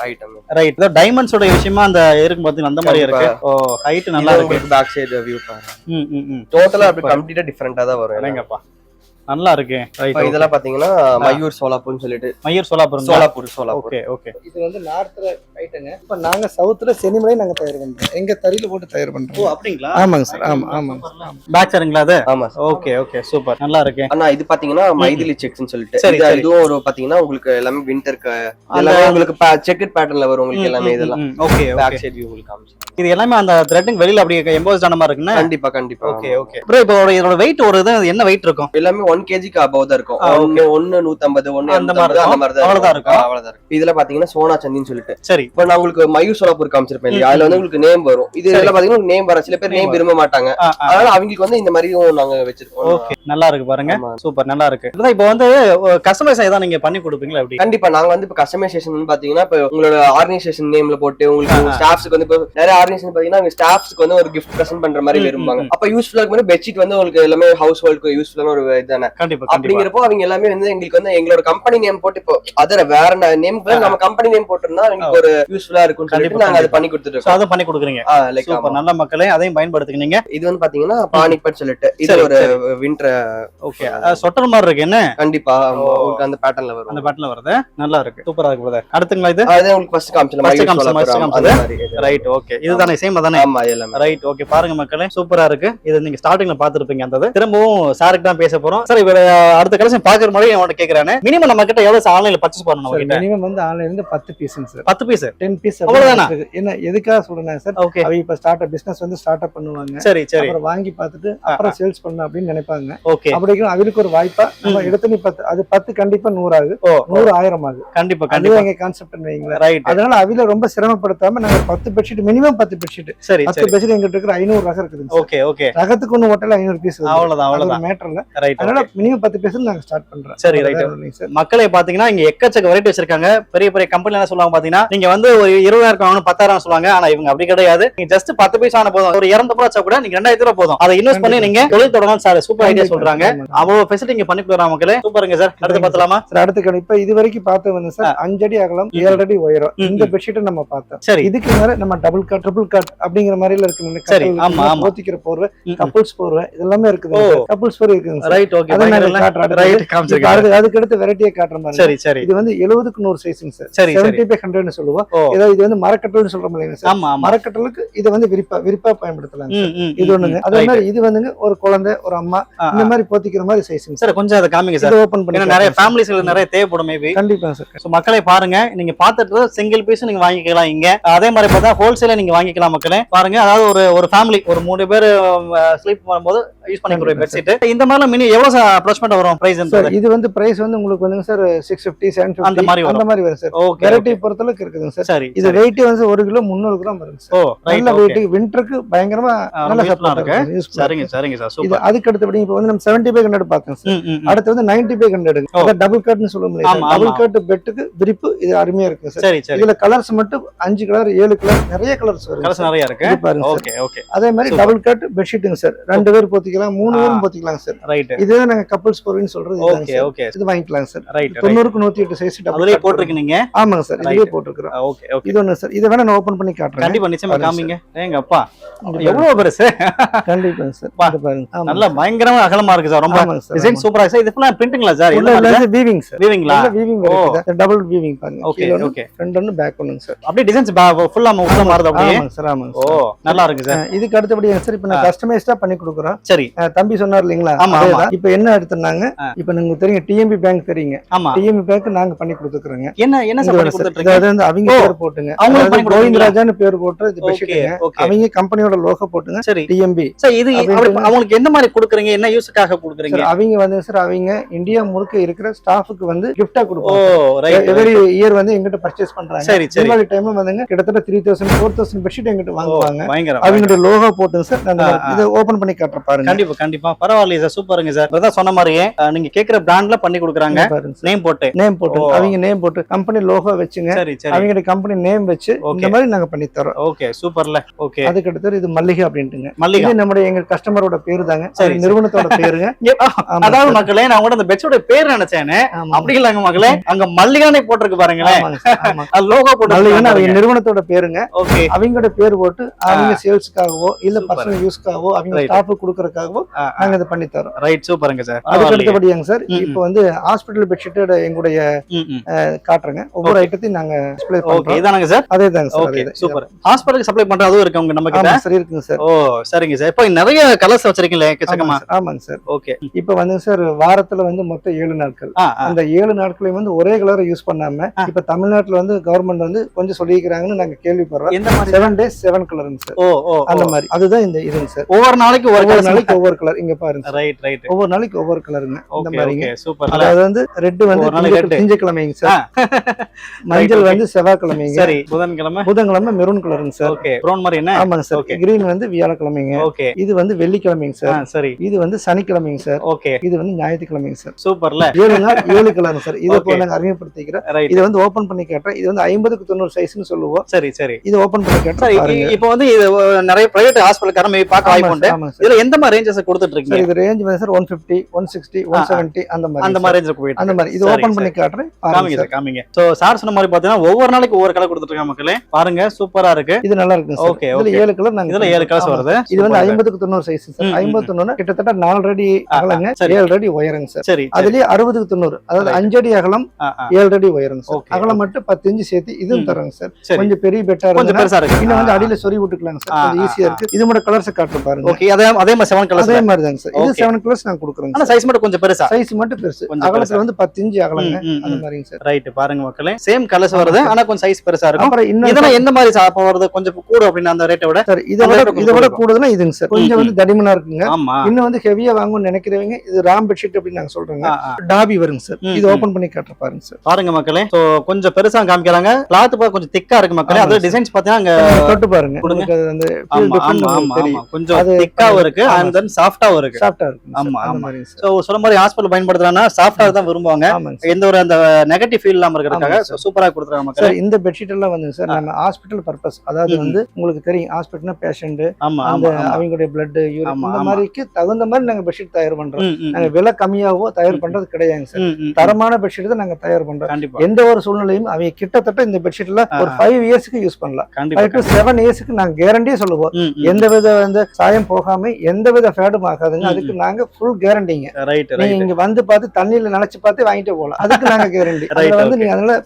ஐட்டம். ரைட். இதோ டைமண்ட்ஸ் ஓட விஷயமா அந்த இருக்கு பாத்தீங்கன்னா அந்த மாதிரி இருக்கு. ஓ, ஹைட் நல்லா இருக்கு. பேக் சைடு வியூ பாருங்க. டோட்டலா அப்படி கம்ப்ளீட்டா டிஃபரண்டா தான் வரும். என்னங்கப்பா, நல்லா இருக்கு. இதெல்லாம் பாத்தீங்கன்னா மயூர் சோலாப்பூர்னு சொல்லிட்டு. மயூர் சோலாப்பூர். Okay okay. இது வந்து நார்த்ல ஐட்டங்க. இப்ப நாங்க சவுத்ல சென்னிமலை நாங்க தயார் பண்றோம். எங்க தறியில போட்டு தயார் பண்றோம். ஓ அப்படிங்களா? ஆமாங்க சார். ஆமாங்க. பேக் சரிங்களா அது? ஆமா சார். ஓகே ஓகே, சூப்பர், நல்லா இருக்கு. அண்ணா இது பாத்தீங்கன்னா மைதிலி செக்ஸ்னு சொல்லிட்டு இதுவும் ஒரு பாத்தீங்கன்னா உங்களுக்கு எல்லாமே விண்டருக்கு எல்லாமே உங்களுக்கு செக்கட் பேட்டர்ன்ல வரும் உங்களுக்கு எல்லாமே. இதெல்லாம் ஓகே. பேக் சைடு வியூ உங்களுக்கு காமிச்சு. இது எல்லாமே அந்த த்ரெட்டிங் வெளியில அப்படியே எம்போஸ்ட் ஆன மாதிரி இருக்குன்னா? கண்டிப்பா கண்டிப்பா. Okay okay. ப்ரோ இப்போ இதோட வெயிட் ஒரு என்ன வெயிட் இருக்கும்? எல்லாமே 1 kg above தான் இருக்கும். 1 150 1 அந்த மாதிரி தான் இருக்கும். அவ்வளவுதான் இருக்கும். இதுல பாத்தீங்கன்னா சோனா சந்தின்னு சொல்லிட்டு. சரி. இப்போ நான் உங்களுக்கு மயூர் சோலாப்பூர் காமிச்சிருப்பேன் இல்லையா, அதுல வந்து உங்களுக்கு நேம் வரும். இது எல்லாம் பாத்தீங்கன்னா நேம் வர சில பேர் நேம் விரும்ப மாட்டாங்க, அதனால அவங்களுக்கு வந்து இந்த மாதிரியும் நாங்க வச்சிருக்கோம். ஓகே, நல்லா இருக்கு பாருங்க, சூப்பர், நல்லா இருக்கு. இப்போ வந்து கஸ்டமைஸ் தான் நீங்க பண்ணி கொடுப்பீங்களா எப்படி? கண்டிப்பா நாங்க வந்து இப்போ கஸ்டமைசேஷன் பாத்தீங்கன்னா இப்போ உங்களோட ஆர்கனைசேஷன் நேம்ல போட்டு உங்களுக்கு ஸ்டாஃப்ஸ்க்கு வந்து இப்போ நிறைய ஆர்கனைசேஷன் பாத்தீங்கன்னா ஸ்டாஃப்ஸ்க்கு வந்து ஒரு கிஃப்ட் பிரசன்ட் பண்ற மாதிரி விரும்புவாங்க. அப்ப யூஸ்ஃபுல்லா இருக்கு பெட்ஷீட் வந்து உங்களுக்கு எல்லாமே ஹவுஸ் ஹோல்டுக்கு யூஸ்ஃபுல்லான ஒரு இதுதானே. அப்படிங்கிறப்போ அவங்க எல்லாமே வந்து எங்களுக்கு வந்து எங்களோட கம்பெனி நேம் போட்டு இப்போ அதர வேற நேம் நம்ம கம்பெனி நேம் போட்டிருந்தா எங்களுக்கு ஒரு யூஸ்ஃபுல்லா இருக்கும் சொல்லிட்டு நாங்க அதை பண்ணி கொடுத்துட்டு அதை பண்ணி கொடுக்குறீங்க. நல்ல மக்களே அதையும் பயன்படுத்திக்கீங்க. இது வந்து பாத்தீங்கன்னா பானிபட் சொல்லிட்டு இது ஒரு வின்டர் ஓகே சொட்டர் மாதிரி இருக்கு என்ன. கண்டிப்பா உங்களுக்கு அந்த பேட்டர்ன்ல வரும், அந்த பேட்டர்ன்ல வருது, நல்லா இருக்கு, சூப்பரா இருக்கு பிரதர். அடுத்துங்களா இது அது உங்களுக்கு ஃபர்ஸ்ட் காமிச்சலாம். ரைட் ஓகே, இதுதானே சேம் தானே? ஆமா எல்லாமே ரைட் ஓகே. பாருங்க மக்களே சூப்பரா இருக்கு. இது நீங்க ஸ்டார்டிங்ல பாத்துருப்பீங்க. அந்த திரும்பவும் சாருக்கு தான் பேச போறோம். சரி, அடுத்த கலெக்ஷன் பாக்குற மாதிரி அவன் கேக்குறானே, மினிமம் நம்ம கிட்ட எவ்வளவு ஆன்லைன்ல பர்ச்சேஸ் பண்ணணும்? மினிமம் வந்து ஆன்லைன்ல இருந்து 10 பீஸ்ங்க சார். 10 பீஸ் 10 பீஸ் அவ்வளவுதானா? என்ன எதுக்காக சொல்றேன் சார், ஓகே அவங்க இப்ப ஸ்டார்ட் பிசினஸ் வந்து ஸ்டார்ட் அப் பண்ணுவாங்க. சரி சரி, அப்புறம் வாங்கி பார்த்துட்டு அப்புறம் சேல்ஸ் பண்ணணும் அப்படின்னு நினைப்பாங்க. ஓகே, அப்படிக்கும் அவருக்கு ஒரு வாய்ப்பா நம்ம எடுத்து 10 அது 10 கண்டிப்பா 100 ஆகுது, 100 1000 ஆகுது. கண்டிப்பா கண்டிப்பா எங்க கான்செப்ட் வைங்களா. ரைட், அதனால அவில ரொம்ப சிரமப்படுத்தாம நாங்க 10 பெட்ஷீட் மினிமம் 10 பெட்ஷீட். சரி 10 பெட்ஷீட் எங்கிட்ட இருக்கிற 500 ரகம் இருக்குது. ஓகே ஓகே, ரகத்துக்கு ஒண்ணு ஹோட்டல்ல 500 பீஸ். அவ்வளவுதான் அவ்வளவுதான் மேட்டர் இல்ல. ரைட், அதனால மினிமம் 10 பீஸ் நாங்க ஸ்டார்ட் பண்றோம். சரி ரைட். மக்களே பாத்தீங்கன்னா இங்க எக்கச்சக்க வெரைட்டி வச்சிருக்காங்க. பெரிய பெரிய கம்பெனி என்ன சொல்லுவாங்க பாத்தீங்கன்னா, நீங்க வந்து ஒரு 20,000 வாங்கணும் 10,000 சொல்லுவாங்க. ஆனா இவங்க அப்படி கிடையாது. நீங்க ஜஸ்ட் 10 பீஸ் ஆன போதும், ஒரு 200 ரூபாய் வச்சா கூட நீங்க 2000 ரூபாய் போதும், அதை இன்வெஸ்ட் பண்ணி நீங்க தொழில் தொடங்கலாம். சார் சூப்பர் ஐடியா சொல்றாங்க. அவ்வளவு ஃபெசிலிட்டி இங்க பண்ணி கொடுக்குறாங்க மக்களே. சூப்பருங்க சார். அடுத்து பார்த்தலாமா சார்? அடுத்து இப்ப இது வரைக்கும் பார்த்து வந்து சார் 5 அடி அகலம் 7 அடி உயரம் இந்த பெட்ஷீட்டை நம்ம பார்த்தோம். சரி, இதுக்கு மேல நம்ம டபுள் காட் ட்ரிபிள் காட் அப்படிங்கிற மாதிரில இருக்கு. சரி, ஆமா ஆமா, போத்திக்கிற போர்வை, கப்புள்ஸ் போர்வை இதெல்லாமே இருக்குது. கப்புள்ஸ் போர்வை இருக்குங்க. ரைட் ஓகே, ரைட் காமிச்சிருக்கேன். அதுக்கு அடுத்து வெரைட்டியா காட்டுற மாதிரி. சரி சரி, இது வந்து 70க்கு 100 சைஸ்ங்க சார். 70/100 னு சொல்லுவோம். ஏதாவது இது வந்து மரக்கட்டல்னு சொல்றோம் இல்லையா சார்? ஆமா, மரக்கட்டலுக்கு இது வந்து விரிப்பா பயன்படுத்தலாம். இது ஒண்ணுங்க. அதே மாதிரி இது வந்துங்க ஒரு குழந்தை ஒரு அம்மா இந்த மாதிரி போத்திக்கிற மாதிரி சைஸ்ங்க சார். கொஞ்சம் அதை காமிங்க சார். ஓபன் பண்ணி நிறைய ஃபேமிலிஸ்க்கு நிறைய தேவைப்படும் மேபி. கண்டிப்பா சார். சோ மக்களே பாருங்க, நீங்க பாத்துட்டு சிங்கிள் பீஸ் நீங்க வாங்கிக்கலாம் இங்க. அதே மாதிரி பார்த்தா ஹோல்சேல நீங்க வாங்கிக்கலாம் மக்களே. பாருங்க, அதாவது ஒரு ஃபேமிலி ஒரு 3 பேர் ஸ்லீப் பண்ணும்போது யூஸ் பண்ணிக்கிற பெட்ஷீட். இந்த மாதிரி மினி எவ்வளவு அப்ராக்சிமேட்டா வரும் பிரைஸ்? இது வந்து பிரைஸ் வந்து உங்களுக்கு வந்து சார் 650 750 அந்த மாதிரி வரும் சார். ஓகே, வெரைட்டி பொறுத்தளவுக்கு இருக்குதுங்க சார். சரி, இது வெயிட் வந்து 1 கிலோ 300 கிராம் வரும் சார். நல்ல வெயிட், விண்டருக்கு பயங்கரமா நல்ல சப்போர்ட் இருக்கு. சரிங்க சரிங்க சார், சூப்பர். அதுக்கு அடுத்து இப்போ வந்து நம்ம 70/100 பார்த்தோம் சார். அடுத்து வந்து 90/100 அத டபுள் கட்னு சொல்லுவோம். டபுள் கட் பெட்டுக்கு விரிப்பு இது அருமையா இருக்கு சார். சரி சரி, இதுல கலர்ஸ் மட்டும் 5 கலர் 7 கலர் நிறைய கலர்ஸ் வரும். கலர்ஸ் நிறைய இருக்கு பாருங்க. Okay okay. அதே மாதிரி டபுள் கட் பெட்ஷீட்டுங்க சார். 2 பேர் போத்திக்கலாம், 3 பேரும் போத்திக்கலாம் சார். ரைட், இதுதான் நாங்க கப்புள்ஸ் போர்வைன்னு சொல்றது. ஓகே ஓகே, இது வாங்கிக்கலாம் சார். ரைட், 90க்கு 108 சைஸ் டபுள் போட்டுருக்கீங்க. ஆமாங்க சார், இதுலயே போட்டுருக்கோம். ஓகே ஓகே, இது ஒண்ணு சார். இத வேணா நான் ஓபன் பண்ணி காட்டுறேன். கண்டிப்பா நிச்சயமா காமிங்க. ஏங்க அப்பா எவ்வளவு பெருசு. கண்டிப்பா சார், பாருங்க. நல்ல பயங்கரமா அகலமா இருக்கு சார். ரொம்ப டிசைன் சூப்பரா இருக்கு சார். இது ஃபுல்லா பிரிண்டிங்ல சார்? இல்ல வீவிங் சார். வீவிங்ல வீவிங் வருது. டபுள் வீவிங் பாருங்க. ஓகே ஓகே, ஃப்ரண்ட் ஒன்னு பேக் ஒன்னு சார். அப்படியே டிசைன்ஸ் ஃபுல்லா உள்ள மாறுது அப்படியே. ஆமாங்க சார், ஆமாங்க. ஓ நல்லா இருக்கு சார். இதுக்கு அடுத்தபடி சார் இப்போ நான் கஸ்டமைஸ்டா பண்ணி கொடுக்குறோம். சரி, தம்பி சொன்னார் இல்லீங்களா? அதேதான். இப்போ என்ன எடுத்துனாங்க, இப்போ நீங்க தெரியும் டிஎம்பி பேங்க் தெரியுங்க. டிஎம்பி பேங்க் நாங்க பண்ணி கொடுத்துக்கறோங்க. என்ன சார் பண்ணி கொடுத்துட்டீங்க? அது வந்து அவங்க பேர் போட்டுங்க. அவங்க கோவிந்தராஜன் பேர் போட்டு இது பெட்ஷீட்டுங்க. அவங்க கம்பெனியோட லோகோ போட்டுங்க. சரி, டிஎம்பி. சார் இது அவங்களுக்கு என்ன மாதிரி கொடுக்குறீங்க? என்ன யூஸ்க்காக கொடுக்குறீங்க? அவங்க வந்து சார் அவங்க இந்தியா முழுக்க இருக்கிற ஸ்டாஃப்க்கு வந்து கிஃப்டா கொடுப்பாங்க. எவரி இயர் வந்து எங்கிட்ட பர்ச்சேஸ் பண்றாங்க. சரி சரி, தீபாவளி டைம்ல வந்துங்க கிட்டத்தட்ட 3000 4000 பெட்ஷீட் எங்கிட்ட வாங்குவாங்க. அவங்களோட லோகோ போட்டுங்க சார். நான் இத ஓபன் பண்ணி காட்டுற பாருங்க. கண்டிப்பா கண்டிப்பா, பரவாயில்லை சார், சூப்பருங்க சார். அதான் சொன்ன மாதிரியே நீங்க கேக்குற பிராண்ட்ல பண்ணி கொடுக்குறாங்க. நேம் போட்டு அவங்க நேம் போட்டு கம்பெனி லோகோ வச்சுங்க. அவங்களோட கம்பெனி நேம் வச்சு இந்த மாதிரி நாங்க பண்ணி தரோம். ஓகே சூப்பர்ல. ஓகே, அதுக்கு அடுத்து இது மல்லிகா அப்படின்ட்டுங்க. மல்லிகா நம்மளுடைய எங்க கஸ்டமரோட பேரு தாங்க. நிறுவனத்தோட பேருங்க. அதாவது மக்களே, நான் கூட அந்த பெட்ஷீட்டோட பேர் நினைச்சேன். அப்படி இல்லங்க மக்களே, அங்க மல்லிகானே போட்டுருக்கு பாருங்களேன். லோகோ போட்டு மல்லிகான்னு அவங்க நிறுவனத்தோட பேருங்க. ஓகே, அவங்களோட பேர் போட்டு அவங்க சேல்ஸ்க்காகவோ இல்ல பர்சனல் யூஸ்க்காகவோ அவங்க ஸ்டாஃப் கொடுக்கறதுக்காகவோ நாங்க இத பண்ணி தரோம். ரைட், சூப்பருங்க சார். அதுக்கு அடுத்தபடியாங்க சார், இப்போ வந்து ஹாஸ்பிடல் பெட்ஷீட்டோட எங்களுடைய காட்டுறேங்க. ஒவ்வொரு ஐட்டத்தையும் நாங்க டிஸ்ப்ளே பண்றோம். ஓகே, இதானங்க சார்? அதேதாங்க சார். Okay super. ஹாஸ்பிடலுக்கு சப்ளை பண்றதும் இருக்கு உங்க நம்ம கிட்ட? சரி இருக்குங்க சார். ஓ சரிங்க சார். இப்போ நிறைய கலர்ஸ் வச்சிருக்கீங்களே எக்கச்சக்கமா? ஆமாங்க சார். ஓகே, இப்போ வந்து சார் வாரத்துல வந்து மொத்தம் 7 நாட்கள். அந்த 7 நாட்களையும் வந்து ஒரே கலரை யூஸ் பண்ணாம இப்ப தமிழ்நாட்டுல வந்து கவர்மெண்ட் வந்து கொஞ்சம் சொல்லிக்கிறாங்கன்னு நாங்க கேள்விப்படுறோம். 7 days 7 கலருங்க சார். ஓ அந்த மாதிரி அதுதான் இந்த இதுங்க சார். ஒவ்வொரு நாளைக்கு ஒவ்வொரு கலர். இங்க பாருங்க. ரைட் ரைட், ஒவ்வொரு நாளைக்கு ஒவ்வொரு கலருங்க. இந்த மாதிரிங்க. சூப்பர். அதாவது வந்து ரெட் வந்து திங்கட்கிழமைங்க சார். மஞ்சள் வந்து செவ்வாய் வியாழக்கிழமைங்க. சரி, புதன்கிழமை மெரூன் கலருங்க சார். ஓகே, ப்ரௌன் மாதிரி என்ன? ஆமாங்க சார். கிரீன் வந்து வியாழக்கிழமைங்க. ஓகே, இது வந்து வெள்ளிக்கிழமைங்க சார். சரி, இது வந்து சனிக்கிழமைங்க சார். ஓகே, இது வந்து ஞாயிற்றுக்கிழமைங்க சார். சூப்பர்ல. 7 கலருங்க சார். இதை போல நாங்க அறிமுகப்படுத்திக்கிறேன். இது வந்து ஓபன் பண்ணி கேட்டேன். இது வந்து 50க்கு 90 சைஸ்னு சொல்லுவோம். சரி சரி, இது ஓபன் பண்ணி கேட்டேன். இப்போ வந்து இது நிறைய பிரைவேட் ஹாஸ்பிட்டல்காரங்க மேபி பார்க்க வாய்ப்பு உண்டு. இதுல எந்த மாதிரி ரேஞ்சஸ் கொடுத்துட்டு இருக்கீங்க? இது ரேஞ்ச் வந்து சார் 150, 160, 170 அந்த மாதிரி ரேஞ்சுக்கு போயிட்டு அந்த மாதிரி. இது ஓபன் பண்ணி காட்டுறேன். காமிங்க. சோ சார் சொன்ன மாதிரி பாத்தீங்கன்னா ஒவ்வொரு நாளைக்கு ஒவ்வொரு கலர் கொடுத்துட்டு இருக்காங்க மக்களே. பாருங்க, சூப்பரா இருக்கு. இது நல்லா இருக்கு சார். ஓகே, இதுல 7 கலர் நாங்க இதுல 7 கலர்ஸ் வருது. இது வந்து 50க்கு 90 சைஸ் சார். 50 90 கிட்டத்தட்ட 4 அடி அகலங்க, 7 அடி உயரங்க சார். சரி, அதுலயே 60க்கு 90, அதாவது 5 அடி அகலம், 7 அடி உயரங்க சார். அகலம் மட்டும் 10 இன்ச் சேர்த்து இதுவும் தரங்க சார். கொஞ்சம் பெரிய பெட்டா இருக்கு. இன்னும் வந்து அடியில சொறி விட்டுக்கலாங்க சார். கொஞ்சம் ஈஸியா இருக்கு. இது மட்டும் கலர்ஸ் காட்டு பாருங்க. ஓகே, அதே மாதிரி 7 கலர்ஸ் அதே மாதிரி தாங்க சார். இது 7 கலர்ஸ் நாங்க கொடுக்குறோம். ஆனா சைஸ் மட்டும் கொஞ்சம் பெருசா, சைஸ் மட்டும் பெருசு. அகலத்துல வந்து 10 இன்ச் அகலங்க அந்த மாதிரிங்க சார். ரைட், பாருங்க மக்களே, சேம் கலர்ஸ் வருது. ஆனா கொஞ்சம் சைஸ் பெருசா இருக்கும். அப்புறம் இதெல்லாம் எந்த மாதிரி சாப்ப வருது? கொஞ்சம் கூட அப்படினா அந்த ரேட்டை விட சார் இத விட கூடுதலா இதுங்க சார். கொஞ்சம் வந்து தடிமனா இருக்குங்க. ஆமா, இன்னும் வந்து ஹெவியா வாங்குன்னு நினைக்கிறவங்க இது ராம் பெட்ஷீட் அப்படி நாங்க சொல்றோங்க. டாபி வருங்க சார். இது ஓபன் பண்ணி காட்டுற பாருங்க சார். பாருங்க மக்களே, சோ கொஞ்சம் பெருசா காமிக்கறாங்க. கிளாத் பா கொஞ்சம் திக்கா இருக்கு மக்களே. அது டிசைன்ஸ் பாத்தீங்கன்னா அங்க தொட்டு பாருங்க. உங்களுக்கு அந்த கொஞ்சம் திக்காவும் இருக்கு and then சாஃப்ட்டாவும் இருக்கு. சாஃப்ட்டா இருக்கு. ஆமா ஆமா. சோ சொல்ற மாதிரி ஹாஸ்பிடல் பயன்படுத்துறானா சாஃப்ட்டா தான் விரும்புவாங்க. எந்த ஒரு அந்த நெகட்டிவ் ஃபீல் இல்லாம இருக்கறதுக்காக சூப்பரா கொடுத்துறாங்க மக்களே. சார் இந்த பெட்ஷீட் எல்லாம் வந்து சார் நம்ம ஹாஸ்பிடல் பர்பஸ், அதாவது வந்து உங்களுக்கு தெரியும் ஹாஸ்பிடல்னா பேஷண்ட் அந்த அவங்களுடைய பிளட் யூரின் இந்த மாதிரிக்கு தகுந்த மாதிரி நாங்க பெட்ஷீட் தயார் பண்றோம். நாங்க விலை கம்மியாவோ தயார் பண்றது கிடையாதுங்க சார். தரமான பெட்ஷீட் தான் நாங்க தயார் பண்றோம். எந்த ஒரு சூழ்நிலையும் அவங்க கிட்டத்தட்ட இந்த பெட்ஷீட்ல ஒரு 5 இயர்ஸ்க்கு யூஸ் பண்ணலாம். 5 to 7 இயர்ஸ்க்கு நாங்க கேரண்டியே சொல்லுவோம். எந்தவித வந்து சாயம் போகாம எந்தவித ஃபேடும் ஆகாதுங்க. அதுக்கு நாங்க ஃபுல் கேரண்டிங்க. நீங்க இங்க வந்து பார்த்து தண்ணியில நினைச்சு பார்த்து வாங்கிட்டு போகலாம். அதுக்கு நாங்க கேரண்டி. அதுல வந்து நீங்க அதனால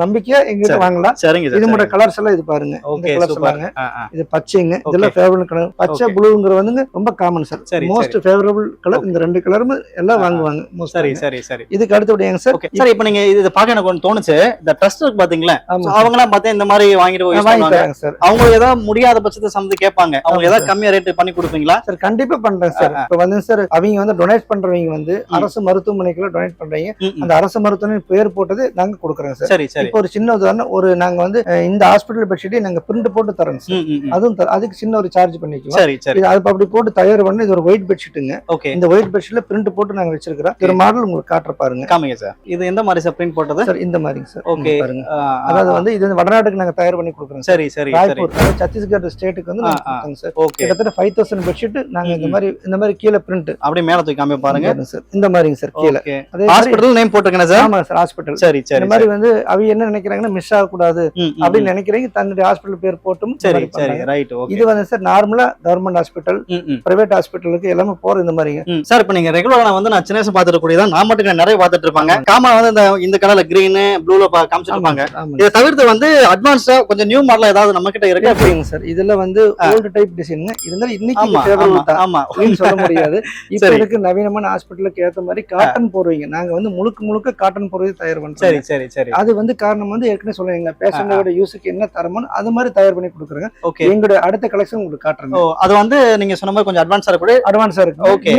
நம்பிக்கையா எங்கிட்ட வாங்கலாம். இது மட்டும் கலர்ஸ் எல்லாம் இது பாருங்க. இந்த கலர்ஸ் பாருங்க. இது பச்சைங்க. இதெல்லாம் ஃபேவரபிள் கலர். பச்சை ப்ளூங்கற வந்து ரொம்ப common sir. Most favourable colour. இந்த ரெண்டு கலரும் எல்லாம் வாங்குவாங்க. சரி சரி சரி. இதுக்கு அடுத்தபடியாங்க சார். சார் இப்போ நீங்க இது பார்க்க எனக்கு ஒன்னு தோணுச்சு. இந்த ட்ரஸ்ட் இருக்கு பாத்தீங்களா? அவங்க எல்லாம் பார்த்தா இந்த மாதிரி வாங்கிட்டு போய் வாங்குவாங்க சார். அவங்க ஏதாவது முடியாத பட்சத்தை சம்பந்த கேட்பாங்க. அவங்க ஏதாவது கம்மியா ரேட் பண்ணி கொடுப்பீங்களா? சார் கண்டிப்பா பண்றேன் சார். இப்போ வந்து சார் அவங்க வந்து டொனேட் பண்றவங்க வந்து அரசு மருத்துவமனைக்குள்ள டொனேட் பண்றீங்க. அந்த அரசு மருத்துவமனை பேர் போட்டது நாங்க கொடுக்குறோம் சார். சரி சரி. இப்போ ஒரு சின்ன உதாரணம், ஒரு நாங்க வந்து இந்த ஹாஸ்பிடல் பெட்ஷீட் நாங்க பிரிண்ட் போட்டு தரோம் சார். அதுவும் அதுக்கு சின்ன ஒரு சார்ஜ் பண்ணிக்குவோம். சரி சரி. அது அப்படி போட்டு தயார் பண்ணி இது ஒரு ஒயிட் பெட்ஷீட்டுங்க. ஓகே. இந்த ஒயிட் பெட்ஷீட்ல பிரிண்ட் போட்டு நாங்க வச்சிருக்கிறோம். ஒரு மாடல் உங்களுக்கு காட்டுற பாருங்க. காமிங்க சார். இது எந்த மாதிரி சார் பிரிண்ட் போட்டது? சார் இந்த மாதிரிங்க சார். ஓகே. பாருங்க. அதாவது வந்து இது வடநாட்டுக்கு நாங்க தயார் பண்ணி கொடுக்குறோம். சரி சரி. ராய்ப்பூர் சத்தீஸ்கர் ஸ்டேட்டுக்கு வந்து நாங்க கொடுத்தோம் சார். கிட்டத்தட்ட 5000 பெட்ஷீட் நாங்க இந்த மாதிரி கீழ பிரிண்ட் அப்படியே மேல தூக்கி காமி பாருங்க சார். இந்த மாதிரிங்க சார் கீழ. அதே ஹாஸ்பிடல் நேம் போட்டுருக்கேன் சார். ஆமா சார், ஹாஸ்பிடல். சரி சரி. இந்த மாதிரி வந்து அவங்க என்ன நினைக்கிறாங்கன்னா மிஸ் ஆக கூடாது அப்படி நினைக்கிறீங்க. தன்னுடைய ஹாஸ்பிடல் பேர் போட்டும் சரி சரி. ரைட். ஓகே. இது வந்து சார் நார்மலா கவர்மெண்ட் ஹாஸ்பிடல், பிரைவேட் ஹாஸ்பிடலுக்கு எல்லாமே போற இந்த மாதிரிங்க சார். இப்போ நீங்க ரெகுலரா வந்து நான் சின்ன வயசு பாத்துட்டு கூடியதான் நான் மட்டும் நிறைய பாத்துட்டு இருப்பாங்க. காமா வந்து இந்த கலர்ல கிரீன் ப்ளூல காமிச்சிட்டு இருப்பாங்க. இதை தவிர்த்து வந்து அட்வான்ஸா கொஞ்சம் நியூ மாடல் ஏதாவது நம்ம கிட்ட இருக்கு அப்படிங்க சார். இதுல வந்து ஓல்டு டைப் டிசைன் இருந்தாலும் இன்னைக்கு சொல்ல முடியாது. இப்ப இருக்கு நவீனமான ஹாஸ்பிட்டலுக்கு ஏத்த மாதிரி காட்டன் போடுவீங்க. நாங்க வந்து முழுக்க காட்டன் போடுறது தயார் பண்றோம். சரி சரி சரி. அது வந்து காரணம் வந்து ஏற்கனவே சொல்லுவீங்க பேஷண்டோட யூஸுக்கு என்ன தரமோ அது மாதிரி தயார் பண்ணி கொடுக்குறாங்க. ஓகே. எங்களுடைய அடுத்த கலெக்ஷன் உங்களுக்கு காட்டுறேன். அது வந்து நீங்க சொன்ன மாதிரி கொஞ்சம் அட்வான்ஸா இருக்கு. அட்வான்ஸா இருக்கு. ஓகே.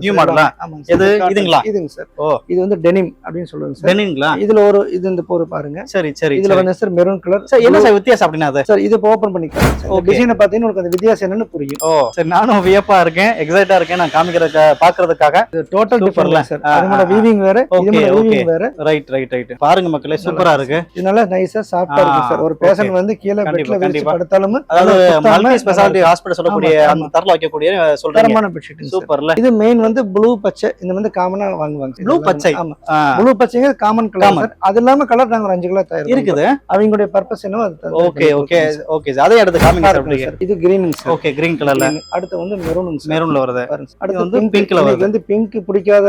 நியூ மாடலா? ஆமாங்க. இதுங்களா? இதுங்க சார். இது வந்து டெனிம் அப்படின்னு சொல்லுவாங்க சார். டெனிம்ங்களா? இதுல ஒரு இது இந்த போற பாருங்க. சரி சரி. இதுல வந்து சார் மெரூன் கலர். சார் என்ன சார் வித்தியாசம் அப்படினா அது? சார் இது ஓபன் பண்ணிக்கலாம் சார். டிசைனை பார்த்தீங்கன்னா உங்களுக்கு அந்த வித்தியாசம் என்னன்னு புரியும். சரி, நானும் வியப்பா இருக்கேன், எக்ஸைட்டா இருக்கேன் நான் காமிக்கிறதுக்காக பாக்குறதுக்காக. இது டோட்டல் டிஃபரன்ஸ் சார். அதோட வீவிங் வேற, இதோட வீவிங் வேற. Right right right. பாருங்க மக்களே, சூப்பரா இருக்கு. இது நல்லா நைஸா சாஃப்ட்டா இருக்கு சார். ஒரு பேஷண்ட் வந்து கீழ பெட்ல விரிச்சு படுத்தாலும் அதாவது மல்டி ஸ்பெஷாலிட்டி ஹாஸ்பிடல் சொல்லக்கூடிய அந்த தரல வைக்கக்கூடிய சொல்றீங்க. தரமான பெட்ஷீட் சூப்பர்ல. இது மெயின் வந்து ப்ளூ பச்சை இந்த வந்து காமனா வாங்குவாங்க. ப்ளூ பச்சை. ஆமா. ப்ளூ பச்சைங்க காமன் கலர் சார். அது இல்லாம கலர் நாங்க ஒரு 5 கலர் தயார் இருக்குது. அவங்களுடைய பர்பஸ் என்னவோ அது. Okay okay okay. அதே எடுத்து காமிங்க சார் அப்படியே. இது கிரீன் சார். ஓகே, கிரீன் கலர்ல. அடுத்து வந்து மெரூன் சார். மெரூன்ல வருது. அடுத்து வந்து பிங்க் கலர். இது வந்து பிங்க் பிடிக்காத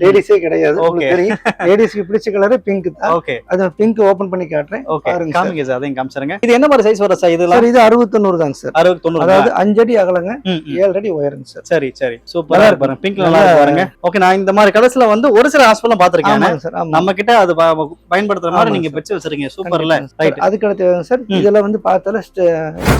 லேடிஸே கிடையாது. உங்களுக்கு தெரியும் லேடிஸ்க்கு பிடிச்ச கலர் பிங்க் தான். ஓகே. அது பிங்க் ஓபன் பண்ணி காட்டுறேன். பாருங்க. காமிங்க சார், அதையும் காமிச்சறங்க. இது என்ன மாதிரி சைஸ் வர சார்? இதெல்லாம் இது 60-90 தாங்க சார். 60-90. அதாவது 5 அடி அகலங்க, 7 அடி உயரங்க சார். சரி சரி. சூப்பரா இருக்கு பாருங்க. பிங்க் நல்லா இருக்கு பாருங்க. ஓகே, நான் இந்த மாதிரி கலர்ஸ்ல வந்து ஒரு சில ஹாஸ்பிடல்ல பாத்துர்க்கேன் சார். நம்ம கிட்ட அது பயன்படுத்துற மாதிரி நீங்க வெச்சு வச்சிருக்கீங்க. சூப்பர்ல. ரைட். அதுக்கு அடுத்து சார் இதெல்லாம் வந்து பார்த்தால